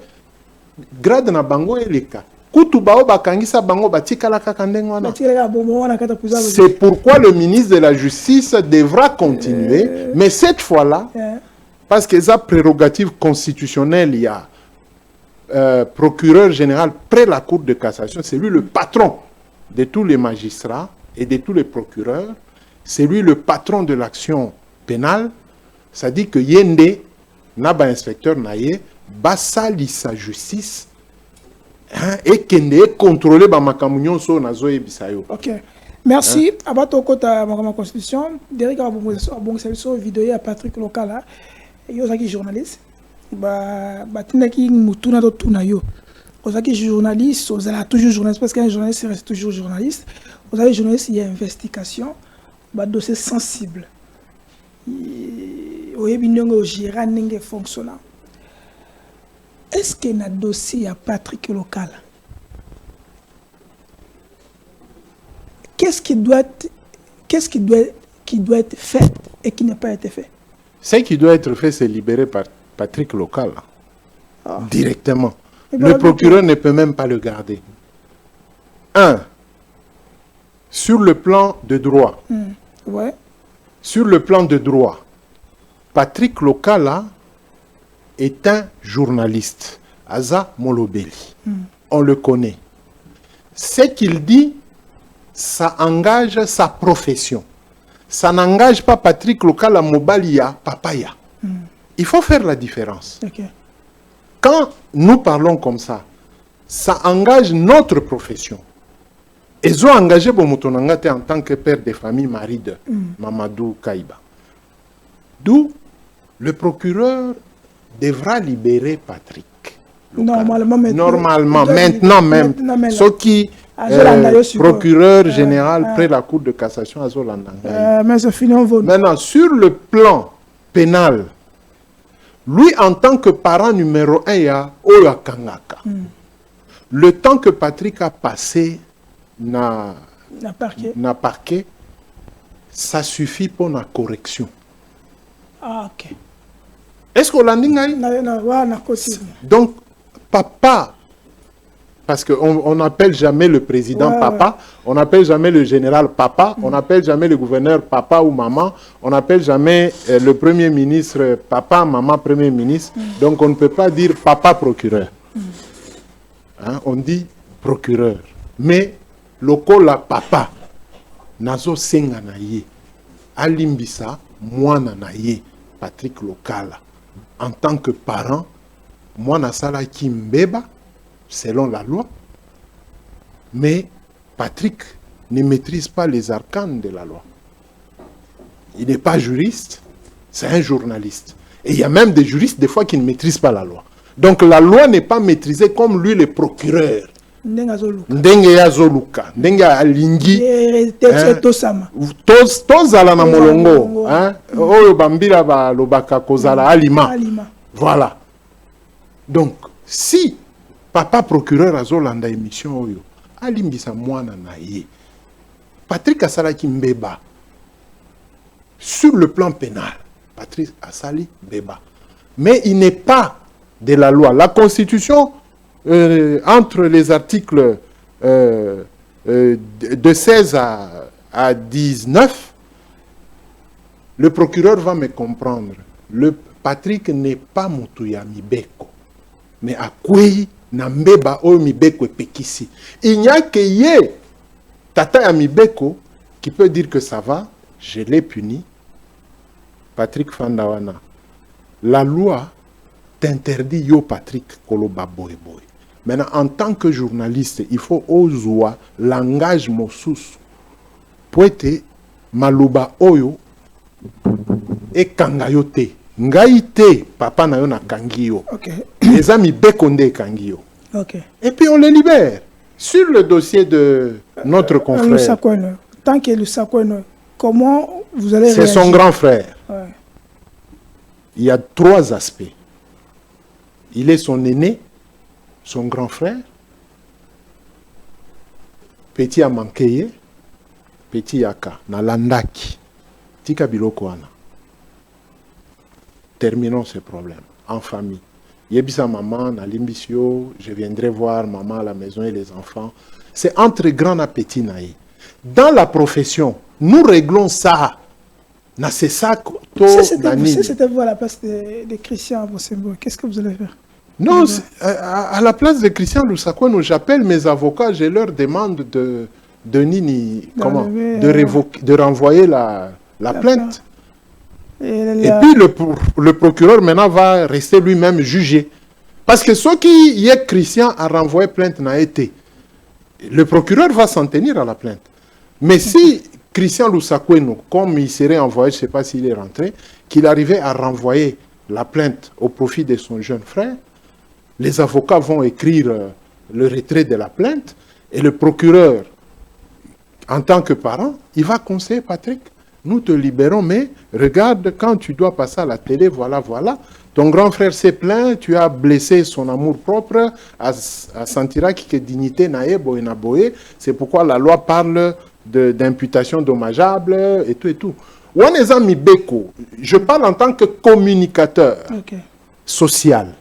grade na bango eleka. Kutu bao bakangisa bango batikala kaka ndengo wana. C'est pourquoi le ministre de la Justice devra continuer, mais cette fois-là, parce que ça prérogative constitutionnelle, il y a procureur général près la Cour de cassation, c'est lui le patron de tous les magistrats et de tous les procureurs, c'est lui le patron de l'action pénale, ça dit que Yende naba inspecteur naye basali sa justice et kende contrôler ba makamunyon so nazo ebisayo. OK. Merci. Abato kota ma constitution, Derek bon service vidéo à Patrick Lokala. Yo zaki journaliste. Tinaki mutuna to tunayo. Ozaki journaliste, ozala toujours journaliste parce qu'un journaliste reste toujours journaliste. Ozaki journaliste, il y a investigation, dossier sensible. Oyebi ndongo gérant ndenge fonctionnant. Est-ce qu'il y a un dossier à Patrick Lokala? Qu'est-ce qui doit être fait et qui n'a pas été fait? Ce qui doit être fait, c'est libérer Patrick Lokala directement. Le procureur ne peut même pas le garder. Sur le plan de droit, sur le plan de droit, Patrick Lokala est un journaliste. Aza Molobeli. On le connaît. Ce qu'il dit, ça engage sa profession. Ça n'engage pas Patrick Lokala Mobalia Papaya. Il faut faire la différence. Okay. Quand nous parlons comme ça engage notre profession. Ils ont engagé Bomotonangate en tant que père de famille, mari de Mamadou Kaïba. D'où le procureur devra libérer Patrick. Normalement, maintenant, ce qui procureur général près la Cour de cassation à Zolandanga. Maintenant, sur le plan pénal, lui, en tant que parent numéro 1, il y a Oya Kangaka. Le temps que Patrick a passé na parquet, ça suffit pour la correction. Ah, ok. Est-ce qu'on l'a dit? Donc, papa, parce qu'on n'appelle jamais le président papa, on n'appelle jamais le général papa, on n'appelle jamais le gouverneur papa ou maman, on n'appelle jamais le premier ministre papa, maman, premier ministre. Donc on ne peut pas dire papa procureur. On dit procureur. Mais lokola papa, nazo senga na ye, alimbisa mwana na ye, Patrick Lokala, en tant que parent, mwana sala ki mbeba, selon la loi, mais Patrick ne maîtrise pas les arcanes de la loi. Il n'est pas juriste, c'est un journaliste. Et il y a même des juristes, des fois, qui ne maîtrisent pas la loi. Donc la loi n'est pas maîtrisée comme lui, le procureur. Ndenge ya zoluka, ndenge alingi, tozala na molongo, oyo bambira ba lobaka kozala alima. Voilà. Donc, si papa procureur a zolanda émission oyo, alimbisa mwana na ye, Patrick asalaki mbeba. Sur le plan pénal, Patrick asali mbeba. Mais il n'est pas de la loi. La Constitution, entre les articles de 16 à 19, le procureur va me comprendre. Le Patrick n'est pas Moutouya Mibeko, mais Akwei Nambeba O Mibeko Pekisi. Il n'y a que Ye, Tata ya Mibeko, qui peut dire que ça va, je l'ai puni. Patrick Fandawana. La loi t'interdit yo Patrick Koloba Boy Boy. Maintenant, en tant que journaliste, il faut oser langage mosus. Poete maluba oyo et kangayote. Ngaïte, papa na yo na kangio. Les amis bekonde kangio. Et puis on les libère. Sur le dossier de notre confrère. Tant que le Sakono, comment vous allez réagir? C'est son grand frère. Il y a 3 aspects. Il est son aîné, son grand frère, petit a manqué, petit yaka, na landaki, tika biloko wana. Terminons ce problème en famille. Yebisa maman, na limbisio, je viendrai voir maman à la maison et les enfants. C'est entre grand appétit naïe. Dans la profession, nous réglons ça. Si c'était vous à la place de Christian Bosembo, qu'est-ce que vous allez faire? Non, à la place de Christian Lusakouano, j'appelle mes avocats, je leur demande de renvoyer la plainte. Et puis le procureur maintenant va rester lui-même jugé. Parce que ce qui y est Christian a renvoyé plainte n'a été. Le procureur va s'en tenir à la plainte. Mais si Christian Lusakwenu, comme il serait envoyé, je ne sais pas s'il est rentré, qu'il arrivait à renvoyer la plainte au profit de son jeune frère, les avocats vont écrire le retrait de la plainte et le procureur, en tant que parent, il va conseiller Patrick, nous te libérons, mais regarde, quand tu dois passer à la télé, voilà, voilà, ton grand frère s'est plaint, tu as blessé son amour-propre, à sentira que dignité nae boye. C'est pourquoi la loi parle d'imputation dommageable et tout et tout. Je parle en tant que communicateur social.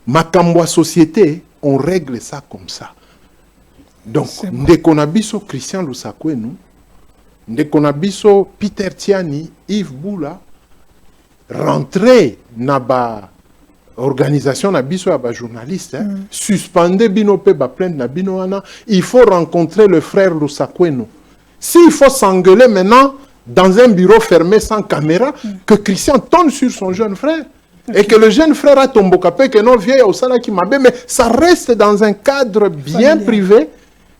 Makamwa société, on règle ça comme ça. Donc, Ndekonabiso Christian Lusakwenu, Ndekonabiso Peter Tiani, Yves Boula, rentrer naba organisation na biso ya ba journaliste, suspender bino pe ba plainte na bino wana, il faut rencontrer le frère Lusakwenu. S'il faut s'engueuler maintenant dans un bureau fermé sans caméra, que Christian tombe sur son jeune frère. Et que le jeune frère a tombé capé, que non vieille au sala qui m'a mais ça reste dans un cadre bien privé.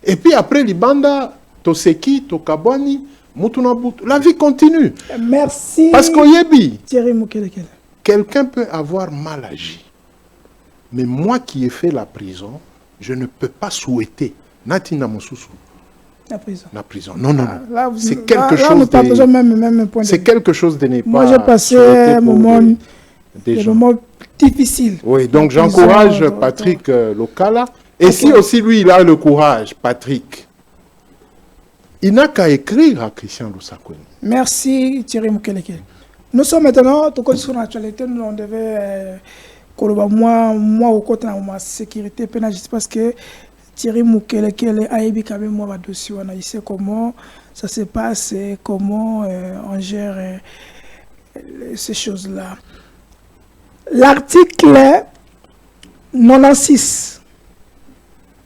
Et puis après, Libanda, Toseki, Tokabwani, Mutunabutu, la vie continue. Merci. Parce qu'Oyebi, Thierry Mukelekele, quelqu'un peut avoir mal agi. Mais moi qui ai fait la prison, je ne peux pas souhaiter Natina Mosusu. La prison. La prison. Non, non, non. C'est quelque chose de... C'est quelque chose de n'est pas... Moi, j'ai passé un moment difficile. Oui, donc j'encourage Patrick Lokala. Et si aussi lui, il a le courage, Patrick, il n'a qu'à écrire à Christian Lusakwenu. Merci Thierry Mukelekele. Nous sommes maintenant, tout comme sur l'actualité, nous on devait... moi au côté de ma sécurité, juste parce que Thierry Mukelekele a émis quand même moi dossier, il sait comment ça se passe, comment on gère ces choses-là. L'article 96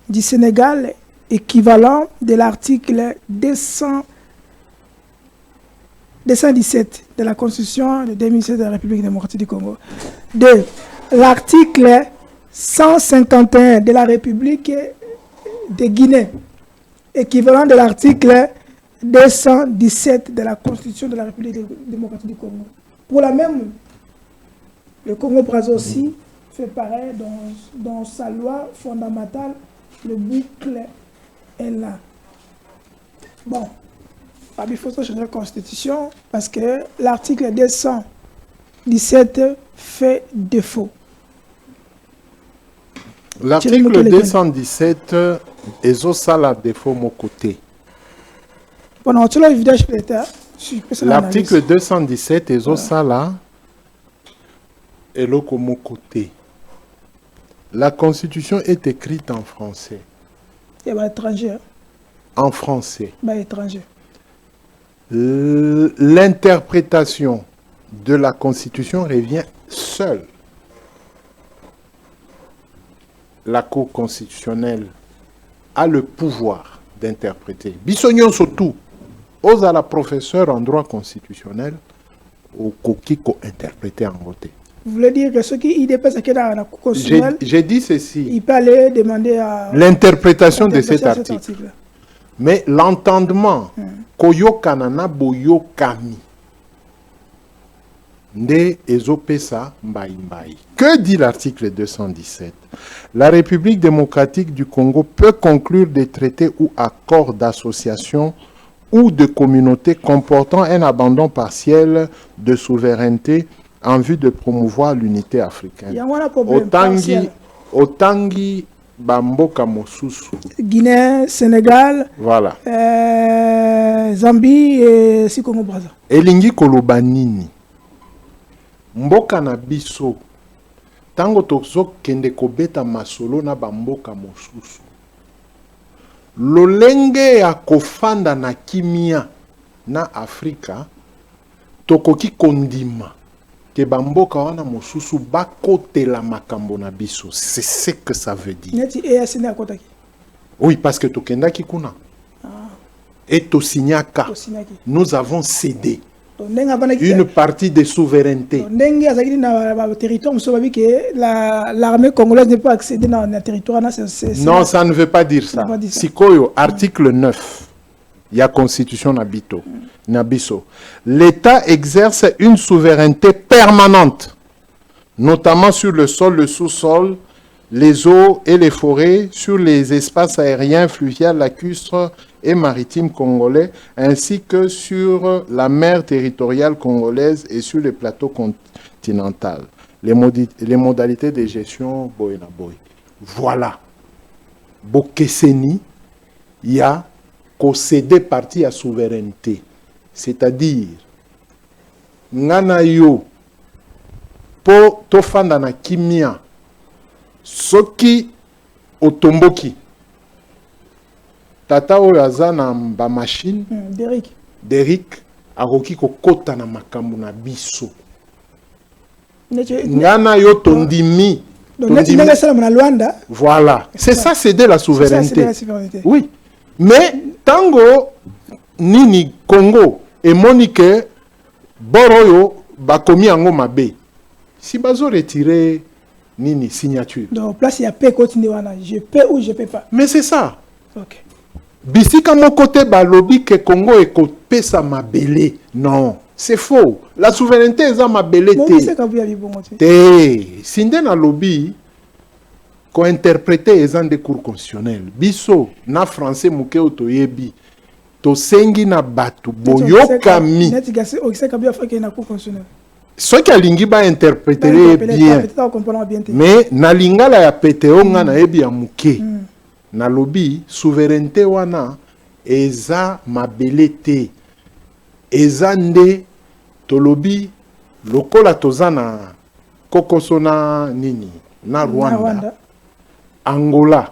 du Sénégal, équivalent de l'article 217 de la Constitution de 2007 de la République démocratique du Congo, de l'article 151 de la République de Guinée, équivalent de l'article 217 de la Constitution de la République démocratique du Congo. Pour la même, le Congo-Brazzaville aussi fait pareil dans sa loi fondamentale, le boucle est là. Bon, il faut changer la Constitution parce que l'article 217 fait défaut. L'article 217 est au sala défaut mon côté. L'article 217 est au sala et le mon côté. La Constitution est écrite en français. Et étranger. En français. Étranger. L'interprétation de la Constitution revient seule. La Cour constitutionnelle a le pouvoir d'interpréter. Bissognon surtout, aux à la professeure en droit constitutionnel, au Kokiko interprété en voté. Vous voulez dire que ceux qui dépassent la Cour constitutionnelle, j'ai dit ceci. Il peut aller demander à l'interprétation de cet article. Mais l'entendement, Koyokanana Boyokami, Nde Ezopesa Mbaïmbaï. Que dit l'article 217? La République démocratique du Congo peut conclure des traités ou accords d'association ou de communauté comportant un abandon partiel de souveraineté en vue de promouvoir l'unité africaine. Otangi Bamboka Mosusu. Guinée, Sénégal, voilà. Zambie et Congo Brazza. Elingi Kolobanini. Mboka na biso. Tango tozo kende kobeta masolo na bamboka mosusu. Lolenge ya kofanda na kimia na Afrika tokoki kondima ke bamboka wana mosusu bakotela makambo na biso. C'est ce que ça veut dire. Oui, parce que tokendaki kuna. Et tosignaka. Nous avons cédé. une partie de souveraineté. L'armée congolaise n'est pas accédée dans le territoire. Non, ça ne veut pas dire ça. Sikoyo, article 9, il y a constitution Nabiso. L'État exerce une souveraineté permanente, notamment sur le sol, le sous-sol, les eaux et les forêts, sur les espaces aériens, fluviales, lacustres et maritimes congolais, ainsi que sur la mer territoriale congolaise et sur les plateaux continentaux. Les modalités de gestion, boy na boy. Voilà. Bokeseni, il y a concédé partie à souveraineté. C'est-à-dire, ngana yo, po tofanda na kimia, soki otomboki, tata oyo aza na ba machine, Derrick, akoki kokota na makambo na biso. Ngana yo tondimi. Voilà. C'est ça, c'est de la souveraineté. Oui. Mais, tango, nini, Congo, et Monique, Boroyo, bakomi ango mabe. Si bazo retirer, nini, signature. Donc, place, il y a paix, continue, je peux ou je peux pas. Mais c'est ça. Ok. Bisika mon côté, balobi que Congo est copé sa mabele. Non. C'est faux. La souveraineté est à mabele. Sinde na lobby, qu'on interprète les des cours constitutionnels. Biso, na français mouke otoyebi. To sengi na batu, boyokami. Ce qui a lingi ba interpréter bien. Mais na lingala ya peteo nga na ebi ya mouke. Na lobby, souveraineté wana, eza mabelete. Eza nde, tolobi, lokola tozana, kokosona nini, na Rwanda, Angola,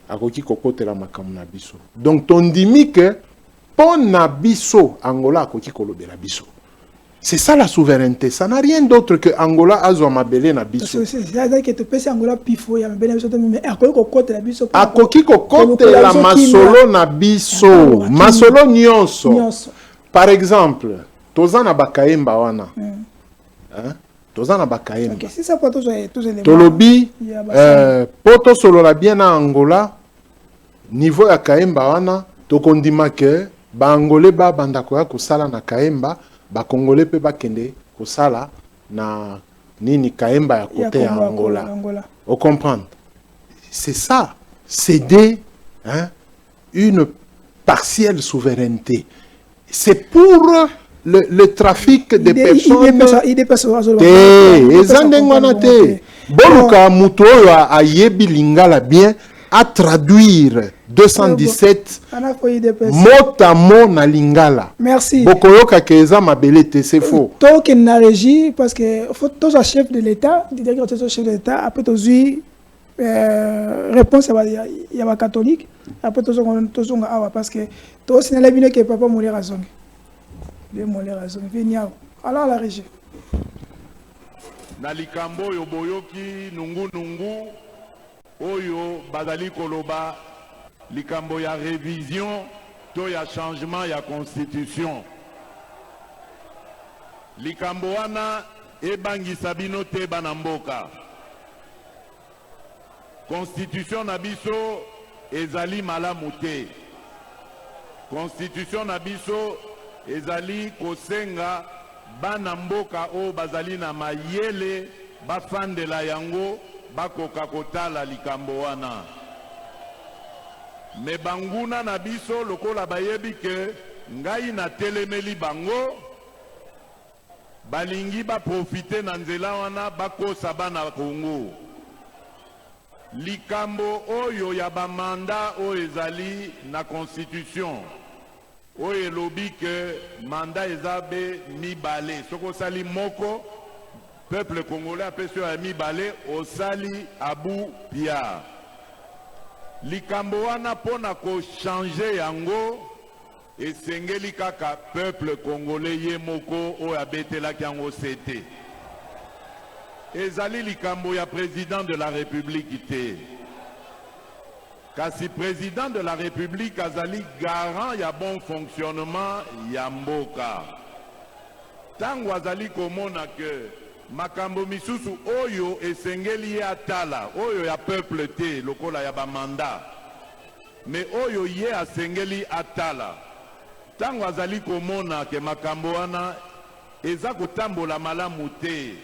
akoki kokote la makamu na biso. Donc, ton dimi que, pon na biso, Angola akoki kolobe la biso. C'est ça la souveraineté. Ça n'a rien d'autre que Angola azo mabele na biso. C'est-à-dire que tu peux Angola pifo ya mabele biso mais akoki kokote la biso. Akoki kokote la masolo na biso. Masolo nyonso. Par exemple, tozana bakaemba wana. Hein? Tozana bakaemba. OK, c'est ça pour tous les Tolobi poto solo la bien na Angola niveau ya kaemba wana tokondima ke ba angolais ba bandako ya kosala na kaemba. Ba Congolais pe bakende kosala na nini kaemba ya côté ya Angola. Vous comprenez? C'est ça, céder une partielle souveraineté. C'est pour le trafic des personnes. Boluka muto a yebi lingala bien à traduire 217 mot na lingala. Merci. Bokoyoka keza mabelete, c'est faux. Tant qu'il n'a régi, parce que faut tous un chef de l'État, chef de l'État, après tous réponse il y a catholique, après tous parce que tous n'est la vie que papa mourir à zone. De mourir à zone. Alors la régie. Nalikambo yoboyoki nungu oyo bazali koloba likambo ya révision to ya changement ya constitution likambo wana ebangisa bino te bana mboka constitution na biso ezali malamu te constitution na biso ezali kosenga bana mboka o bazali na mayele bafandela yango bakoka kotala likambo wana me banguna na biso lokola bayebi ke ngai na telemeli bango balingi baprofite na nzela wana bakosa bana Kongo likambo oyo ya bamanda oyo ezali na constitution oyo elobi ke manda ezabe mibale soko osali moko peuple congolais apesi oyo ya mibale osali abu pia likambo wana pona ko changer yango esengeli kaka peuple congolais ye moko oyo abetelaki yango sete ezali likambo ya président de la république te kasi président de la République azali garant ya bon fonctionnement ya mboka. Tango azali komona que makambo misusu oyo esengeli ya tala, oyo ya peuple te lokola ya ba mandat. Mais oyo ye asengeli atala. Tango azali komona ke makambo wana eza kotambola malamu te.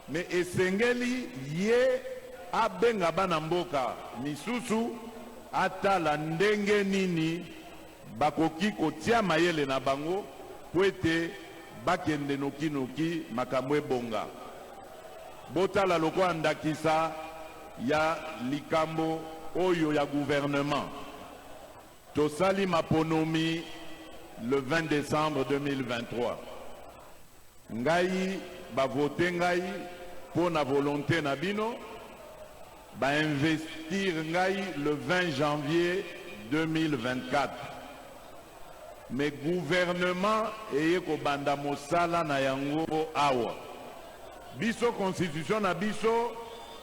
Mais esengeli ye abenga bana mboka misusu atala ndenge nini bakoki kotia mayele na bango po ete bakende noki makambo ebonga. Botala lokola ndakisa ya likambo oyo ya gouvernement. Tosali maponomi le 20 décembre 2023. Ngai bavote ngai pour na volonté na bino ba investir ngai le 20 janvier 2024. Mais gouvernement eye ko banda mosala na yango awa. Biso constitution na biso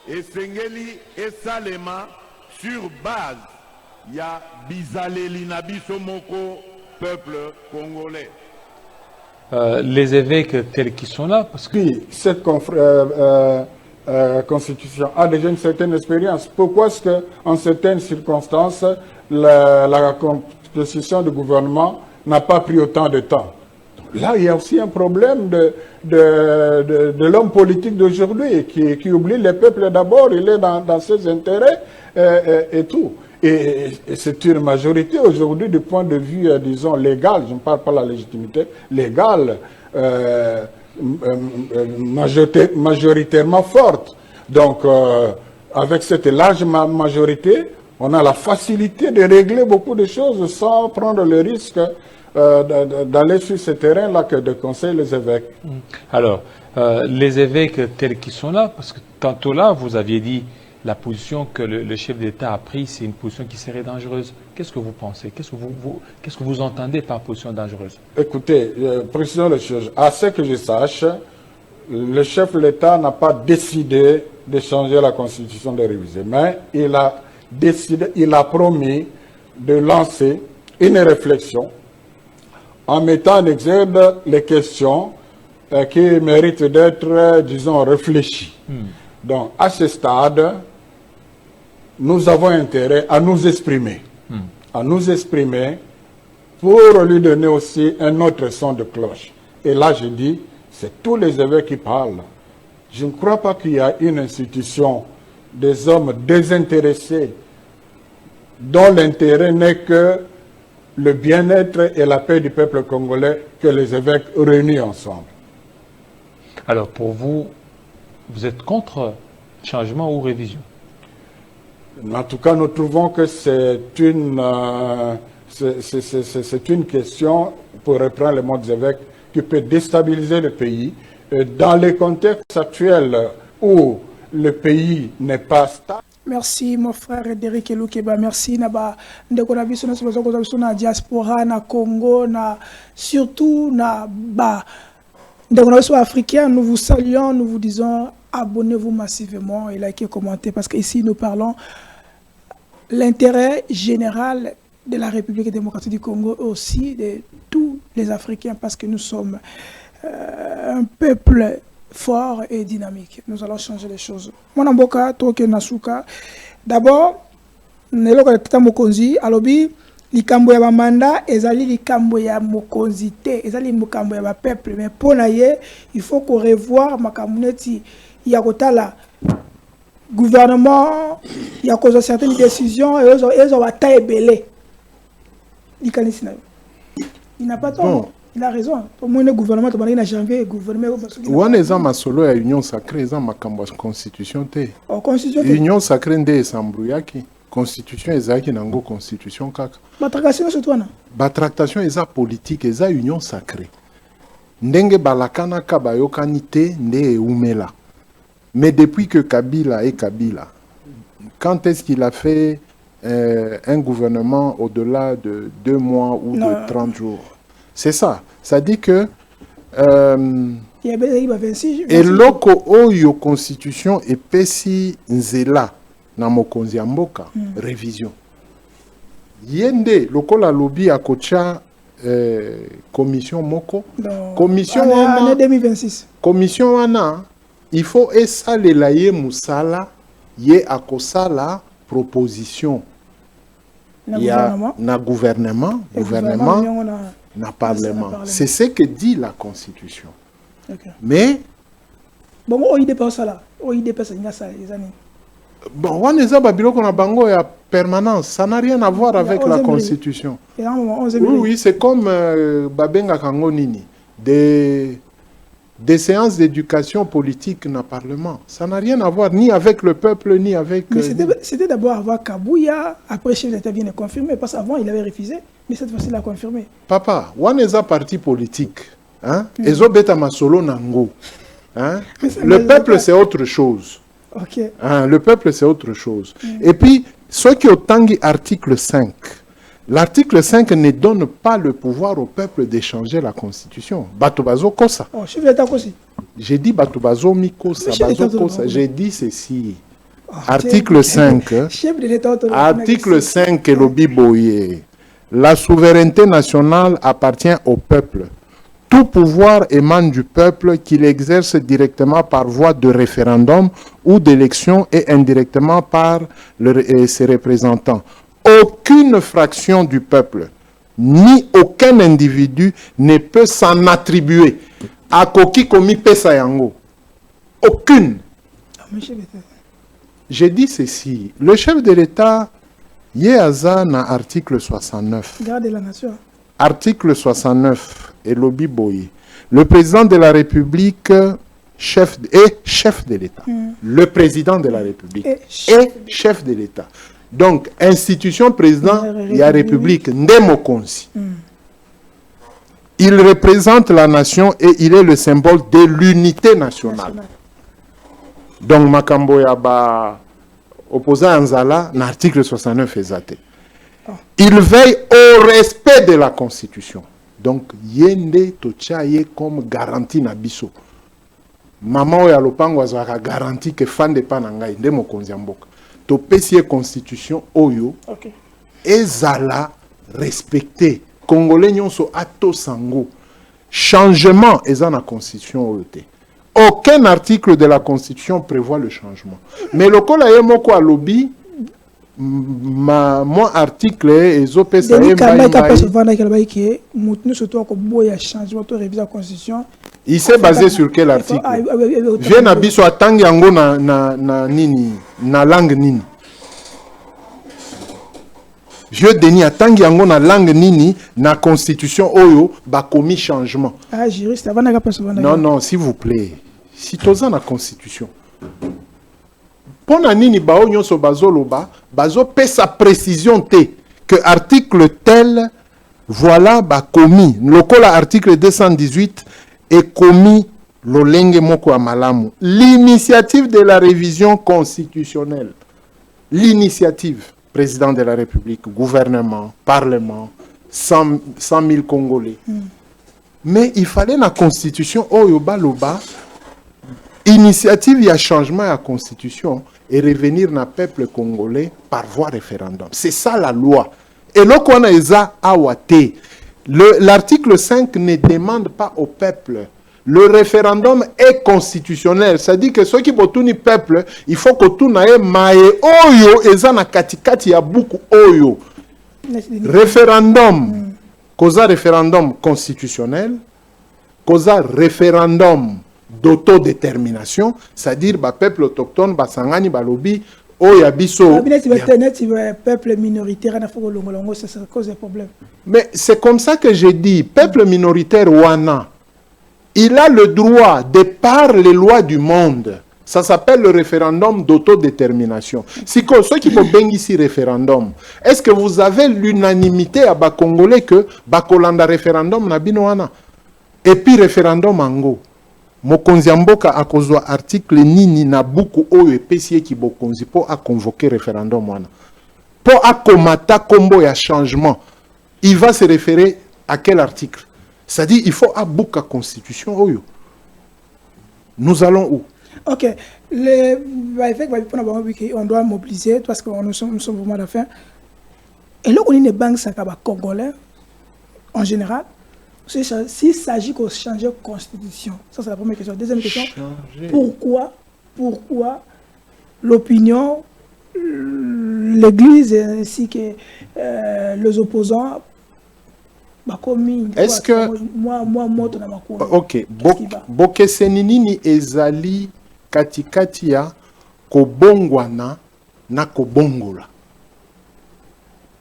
esengeli esalema sur base ya bizaleli na biso moko peuple congolais. Les évêques tels qu'ils sont là, parce que cette constitution a déjà une certaine expérience. Pourquoi est-ce qu'en certaines circonstances, la constitution du gouvernement n'a pas pris autant de temps? Là, il y a aussi un problème de l'homme politique d'aujourd'hui qui oublie les peuples d'abord, il est dans ses intérêts et tout. Et c'est une majorité aujourd'hui du point de vue, disons, légal, je ne parle pas de la légitimité, légale, majoritairement forte. Donc, avec cette large majorité, on a la facilité de régler beaucoup de choses sans prendre le risque d'aller sur ce terrain-là que de conseiller les évêques. Alors, les évêques tels qu'ils sont là, parce que tantôt là, vous aviez dit la position que le chef d'État a prise, c'est une position qui serait dangereuse. Qu'est-ce que vous pensez? Qu'est-ce que vous entendez par position dangereuse? Écoutez, précisons les choses. À ce que je sache, le chef de l'État n'a pas décidé de changer la Constitution, de réviser, mais il a décidé, il a promis de lancer une réflexion en mettant en exergue les questions qui méritent d'être, disons, réfléchies. Donc, à ce stade, nous avons intérêt à nous exprimer. À nous exprimer pour lui donner aussi un autre son de cloche. Et là, je dis, c'est tous les évêques qui parlent. Je ne crois pas qu'il y a une institution des hommes désintéressés dont l'intérêt n'est que le bien-être et la paix du peuple congolais que les évêques réunis ensemble. Alors, pour vous, vous êtes contre changement ou révision? En tout cas, nous trouvons que c'est une question, pour reprendre le mot des évêques, qui peut déstabiliser le pays. Dans le contexte actuel où le pays n'est pas stable. Merci mon frère Derek Elukeba, merci naba ndeko na biso na sobazo ko biso na diaspora na Congo na surtout na ba ndeko na biso africain, nous vous saluons, nous vous disons abonnez-vous massivement et likez, commentez parce qu'ici nous parlons l'intérêt général de la République démocratique du Congo aussi de tous les Africains parce que nous sommes un peuple fort et dynamique. Nous allons changer les choses. Mon amboka toke nasuka. D'abord, neloko ya tata mokonzi alobi likambo ya bamanda ezali likambo ya mokonzi te, ezali likambo ya ba peuple mais pona ye il faut qu'on revoir makambo neti ya kotala gouvernement ya kozo certaines décisions et ezo bata ebele. Likanisi na. Il n'a pas tort. Il a raison. Au moins, le gouvernement a janvier, le gouvernement. Ouane ma solo ya union sacrée, eza makambo constitution te. Oh, constitution. Union sacrée nde esambrouyaki. Constitution ezaki nango constitution kaka. Batractation c'est toi na. Batractation eza politique, eza union sacrée. Ndenge balakana kabayokani te nde eumela. Mais depuis que Kabila est Kabila, quand est-ce qu'il a fait un gouvernement au-delà de 2 mois ou de 30 jours? C'est ça. Ça dit que il y a 26 jours. Et loko oyo constitution epesi nzela na mokonzi ya mboka révision yende lokola lobby a kocha commission moko commission wana 2026 commission wana il faut esalela ye musala ye akosala proposition na gouvernement na parlement c'est ce que dit la constitution. Mais bon OIDP ça bon, on est à biloko na bango ya permanence, ça n'a rien à voir avec la constitution. Oui, c'est comme Babenga Kango Nini, des séances d'éducation politique dans le Parlement. Ça n'a rien à voir ni avec le peuple, ni avec... Mais c'était d'abord avoir Kabouya, après chef d'État vient de confirmer, parce qu'avant il avait refusé, mais cette fois-ci il a confirmé. Papa, on est un parti politique. Hein? Masolo Nango. Hein? Le peuple, c'est autre chose. Okay. Hein, le peuple, c'est autre chose. Et puis, ce qui est au Tanguy, article 5, l'article 5 ne donne pas le pouvoir au peuple d'échanger la constitution. Batobazo Kosa. Oh, chef d'État aussi. J'ai dit Batobazo Mikosa, Bazo Kosa. J'ai dit ceci. Article 5. Article 5, Elobi Boye. La souveraineté nationale appartient au peuple. Tout pouvoir émane du peuple qu'il exerce directement par voie de référendum ou d'élection et indirectement par ses représentants. Aucune fraction du peuple, ni aucun individu ne peut s'en attribuer à Koki Komi Pesayango. Aucune. J'ai dit ceci. Le chef de l'État, Yéazan, article 69. Garde de la nation. Article 69, Elobi Boye. Le président de la République chef de l'État. Le président de la République est chef de l'État. Donc, institution président, il y a République, Ndemokonsi. Il représente la nation et il est le symbole de l'unité nationale. Donc, Makambo Yaba, opposant Anzala, l'article 69 est zaté. Il veille au respect de la Constitution. Donc, yende tochaye comme garantie na biso. Maman oya lopango azwaka garantie que fan de panangai nde mokonzi ya mboka. Topesi Constitution oyo ezala respecté. Congolais nyonso ato sango. Changement eza na Constitution oyo te. Aucun article de la Constitution prévoit le changement. Mais lokola ye moko alobi mon article est il s'est basé sur quel article? Viens à biso atangi yango na nini na langue nini. Je Denis atangi yango na langue nini na constitution oyo ba commis changement. Ah juriste avant na personne. Non, s'il vous plaît. Si toza na constitution. Pona nini bao nyonso bazoloba bazo pesa précision te que article tel voilà ba commis lokola article 218 est commis lolenge moko ya malamu. L'initiative de la révision constitutionnelle, l'initiative président de la République, gouvernement, parlement, 100 000 Congolais. Mais il fallait la constitution oyo baloba initiative ya changement à la constitution et revenir dans le peuple congolais par voie référendum. C'est ça la loi. Et là, on a awate. L'article 5 ne demande pas au peuple. Le référendum est constitutionnel. C'est-à-dire que ceux qui votent le peuple, il faut que tout n'aille maé oyo eza na katikati ya buku oyo. Référendum, causa référendum constitutionnel, causa référendum d'autodétermination, c'est-à-dire le peuple autochtone, basangani, balobi, oyabiso. Peuple minoritaire, c'est cause des problèmes. Mais c'est comme ça que j'ai dit, peuple minoritaire wana, il a le droit, de par les lois du monde, ça s'appelle le référendum d'autodétermination. Si ceux qui vont bien ici référendum, est-ce que vous avez l'unanimité à Bas-Congolais que Bakolanda référendum na bino wana? Et puis référendum ango. Mokonzi mboka akozwa article nini na buku oyo epesi ki bokonzi po a convoquer référendum wana. Po akomata kombo ya changement. Il va se référer à quel article? C'est-à-dire il faut abuka constitution oyo. Nous allons où? Ok. on doit mobiliser parce que nous sommes vraiment à la fin. Et là, on a une banque congolais, en général, s'il s'agit de changer la constitution, ça c'est la première question. Deuxième question, pourquoi l'opinion, l'église ainsi que les opposants, est-ce que ok, bokesenini ezali katikati ya kobongwana na kobongola,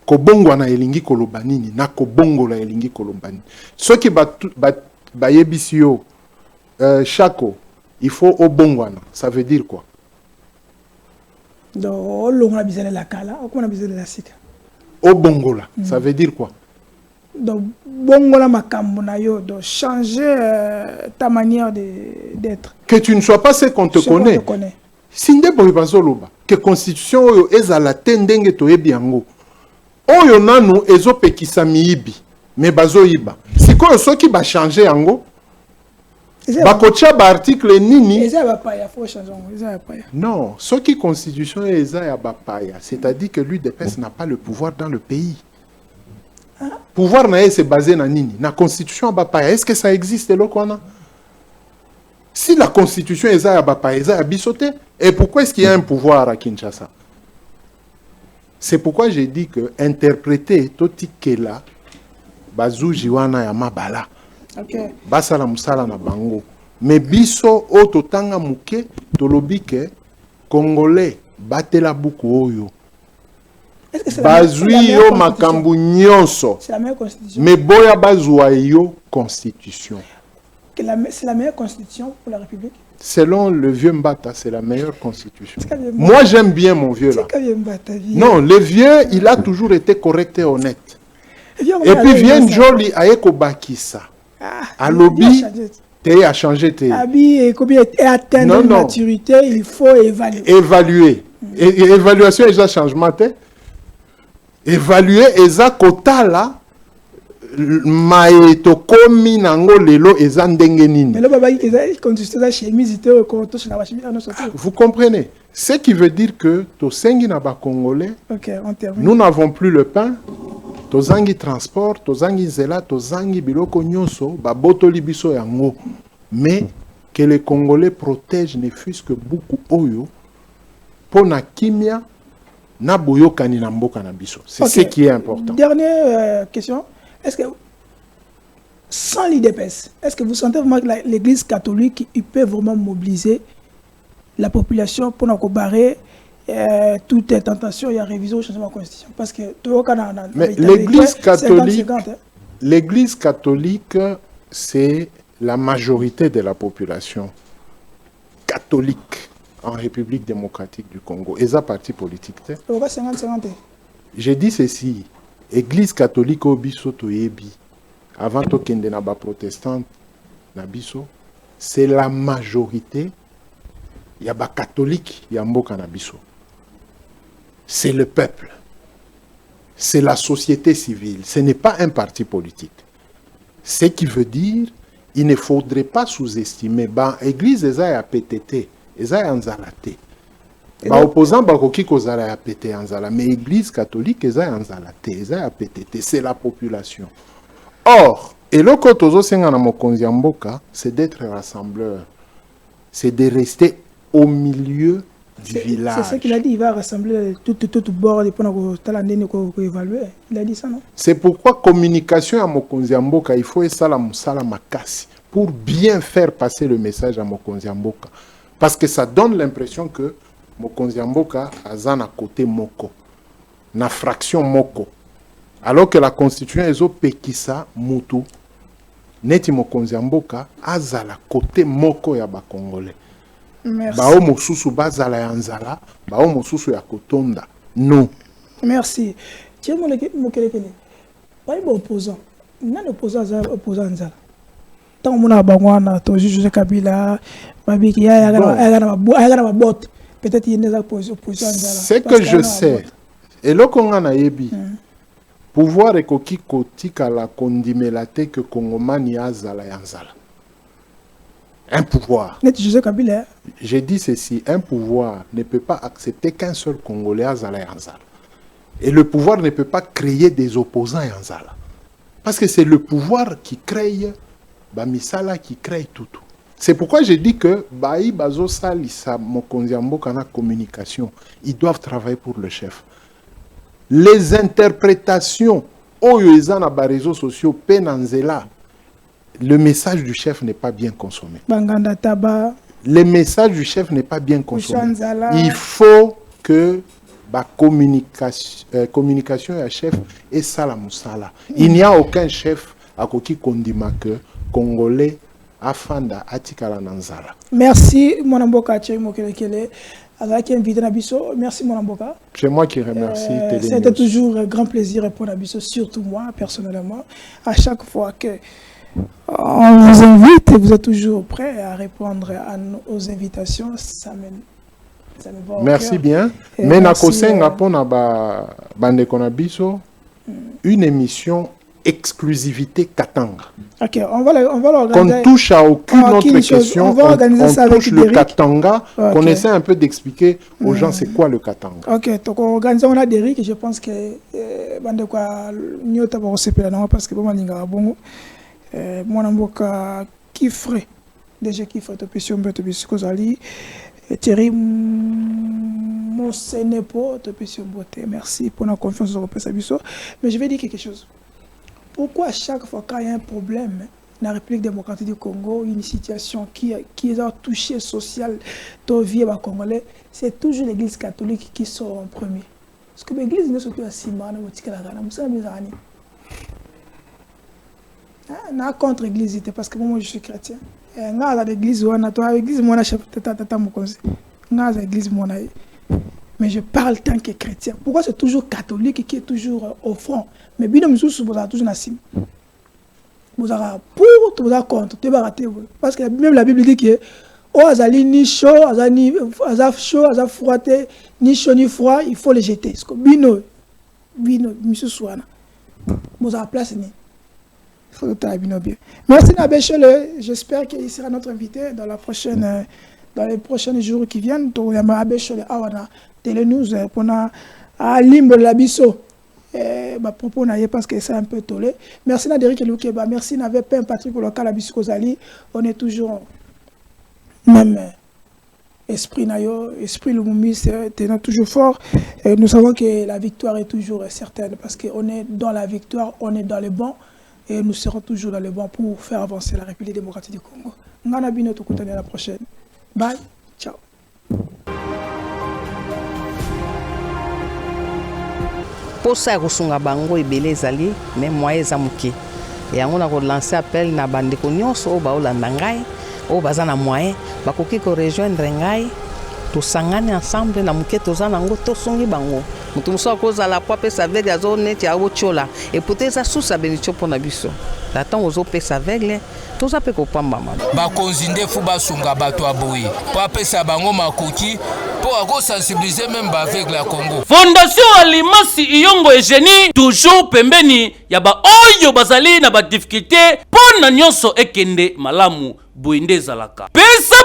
kobongwana elingi koloba nini na kobongola elingi koloba nini? Soki bayebisi yo Chako, il faut obongwana, ça veut dire quoi? Donc on a besoin de la kala, on a besoin de la sika. Obongola, ça veut dire quoi? Donc bongola makambo na yo, de changer ta manière d'être. Que tu ne sois pas ce qu'on te connaît. Sinde boyebazoloba que constitution oyo ezala tendenge to ebiango. Oyo nanu ezopekisa miyibi mais bazoyiba. Sikoyo soki ba changer yango bakotia ba article nini? Eza ba paya, faut changer, eza ba paya. Non, soki constitution eza ya ba paya, c'est-à-dire que l'UDPS n'a pas le pouvoir dans le pays. Pouvoir na se basé na nini? Na constitution ba paya. Est-ce que ça existe là quoi? Si la constitution est à Bapa, est à Bissoté, et pourquoi est-ce qu'il y a un pouvoir à Kinshasa? C'est pourquoi j'ai dit que interpréter Toti Kela, Bazou Jiwana Yamabala, Basala Musala na Bango, mais Bisso Ototanga Muke, Tolobike, Congolais, Batela Buku Oyo. Bazui yo makambu nyonso. C'est la meilleure constitution. Mais boya bazua yo constitution. C'est la meilleure constitution pour la République? Selon le vieux Mbata, c'est la meilleure constitution. Moi, j'aime bien mon vieux là. Non, le vieux, il a toujours été correct et honnête. Et puis vient Joli Aeko Bakissa. À lobby, tu as changé. Abi et atteindre la maturité, il faut évaluer. Évaluer. Évaluation, et changement. Évaluer, et ça, quota là. Maeto komi nango lelo ezandenge nini. Vous comprenez? Ce qui veut dire que to sengi na ba Congolais, nous n'avons plus le pain, to zangi transport, to zangi zela, to zangi biloko nyonso, ba botoli biso yango. Mais que les Congolais protègent ne fût-ce que beaucoup oyo pona kimia na boyokani na mboka na biso. C'est ce qui est important. Dernière question. Est-ce que, sans l'IDPS, est-ce que vous sentez vraiment que l'Église catholique il peut vraiment mobiliser la population pour nous barrer toute tentation et réviser au changement de la Constitution? Parce que mais l'Église catholique, c'est la majorité de la population catholique en République démocratique du Congo. Et ça, parti politique. J'ai dit ceci. Église catholique au biso toyebi avant to kende na ba protestante na biso, c'est la majorité ya ba catholique ya mboka na biso. C'est le peuple. C'est la société civile, ce n'est pas un parti politique. Ce qui veut dire il ne faudrait pas sous-estimer ba église eza ya PTT, eza ya nzalate. Ba opposant bakoki kozala ya pété anzala, mais église catholique eza anzala te, eza ya PTT, c'est la population. Or, eloko tozo senga na mokonzi mboka, c'est d'être rassembleur. C'est de rester au milieu du village. C'est ce qu'il a dit, il va rassembler tout bord pour évaluer. Il a dit ça, non? C'est pourquoi communication à mokonzi mboka, il faut esala musala makasi pour bien faire passer le message à mokonzi mboka, parce que ça donne l'impression que Mokonzi Mboka aza na côté moko, na fraction moko, alors que la constitution ezo pekisa mutu neti Mokonzi Mboka aza la côté moko ya ba Congolais. Merci. Bao mosusu bazala ya nzala, bao mosusu ya kotonda. Non. Merci. Tiens mon mokelekele. Pas un opposant. Nan opposant nzala. Tant mona bangwana to Joseph Kabila, babiki ya na botte. Peut-être qu'il y a des oppositions. C'est que je sais. Et là, qu'on a yebi, pouvoir et koki koti kala kondimelate que Kongomani azala yanzala. Un pouvoir. J'ai dit ceci, un pouvoir ne peut pas accepter qu'un seul Congolais à Zala et Anzala. Et le pouvoir ne peut pas créer des opposants à Anzala. Parce que c'est le pouvoir qui crée Bamisala, qui crée tout. C'est pourquoi j'ai dit que Baï Bazo Salisa Mokonziambo Kana communication, ils doivent travailler pour le chef. Les interprétations Oyoezan à les réseaux sociaux Penanzela, le message du chef n'est pas bien consommé. Banganda Taba. Le message du chef n'est pas bien consommé. Il faut que la communication à chef est Sala Moussala. Il n'y a aucun chef à Koki Kondima que Congolais Afanda Atikala Nanzala. Merci Monamboka Tchemokele. Merci Monamboka. C'est moi qui remercie Télénews. C'était toujours un grand plaisir pour Nabiso, surtout moi personnellement. À chaque fois que on vous invite et vous êtes toujours prêts à répondre aux invitations, ça me va au merci cœur. Bien. Et mais merci, Nakosenga pona bande konabiso une émission exclusivité Katanga. Ok, on va l'organiser. Qu'on touche à aucune autre question. On va organiser ça avec touche le Derrick. Katanga. Okay. Qu'on essaie un peu d'expliquer aux gens c'est quoi le Katanga. Ok, donc on organise, on a Derrick et je pense que bande quoi nyota ba osepela na parce que bon maninga bongo mon amboka kifre déjà kifre to pession beto bisiko zali Thierry Mosenepo to pession beauté. Merci pour la confiance au pesa biso. Mais je vais dire quelque chose. Pourquoi à chaque fois qu'il y a un problème dans la République démocratique du Congo, une situation qui a touché social, vie congolais, c'est toujours l'Église catholique qui sort en premier. Parce que l'Église ne s'occupe pas de Simon, na contre l'Église parce que moi je suis chrétien. Nga l'Église wana toi l'Église moi na chef tata mokonzi. Nga l'Église moi na. Mais je parle tant que chrétien. Pourquoi c'est toujours catholique qui est toujours au front? Mais bien nous sommes toujours na sim. Vous avez pour, vous avez contre, tu vas rater. Parce que même la Bible dit que oh azali ni chaud, azali chaud, azali froité, ni chaud ni froid, il faut les jeter. Parce que bino monsieur Souana. Vous avez place ni. Il faut que bino bien. Merci Nabechole, j'espère qu'il sera notre invité dans les prochains jours qui viennent. Donc il y a Nabechole awana Télénews pour na Limbo Labiso. Propos parce que c'est un peu tolé. Merci Naderic Loukeba, merci Navé Pem Patrick Local Abiskozali. On est toujours même esprit Nayo, esprit Lumumbi, c'est toujours fort. Et nous savons que la victoire est toujours certaine parce qu'on est dans la victoire, on est dans le banc et nous serons toujours dans le banc pour faire avancer la République démocratique du Congo. Ngana bino tukutane la prochaine. Bye, ciao. Posa ya kosunga bango ebele ezali mais moyen eza moke yango na kolancer appel na bandeko nyonso oyo baolanda ngai oyo baza na moyen bakoki korejoindre ngai tosangani ensemble na moke toza nango tosungi bango moto mosusu akozala po apesa aveugle azo neti aotiola epote eza susu ya benitio mpo na biso na ntango ozopesa aveugle toza mpe kopambama bakonzi nde fu basunga bato aboye po apesa bango makoki pour sensibiliser même avec la Congo. Fondation Alimasi Iyongo Eugénie toujours pembeni ya ba oyo bazali na ba difficulté pona nyonso ekende malamu boinde zalaka. Pesa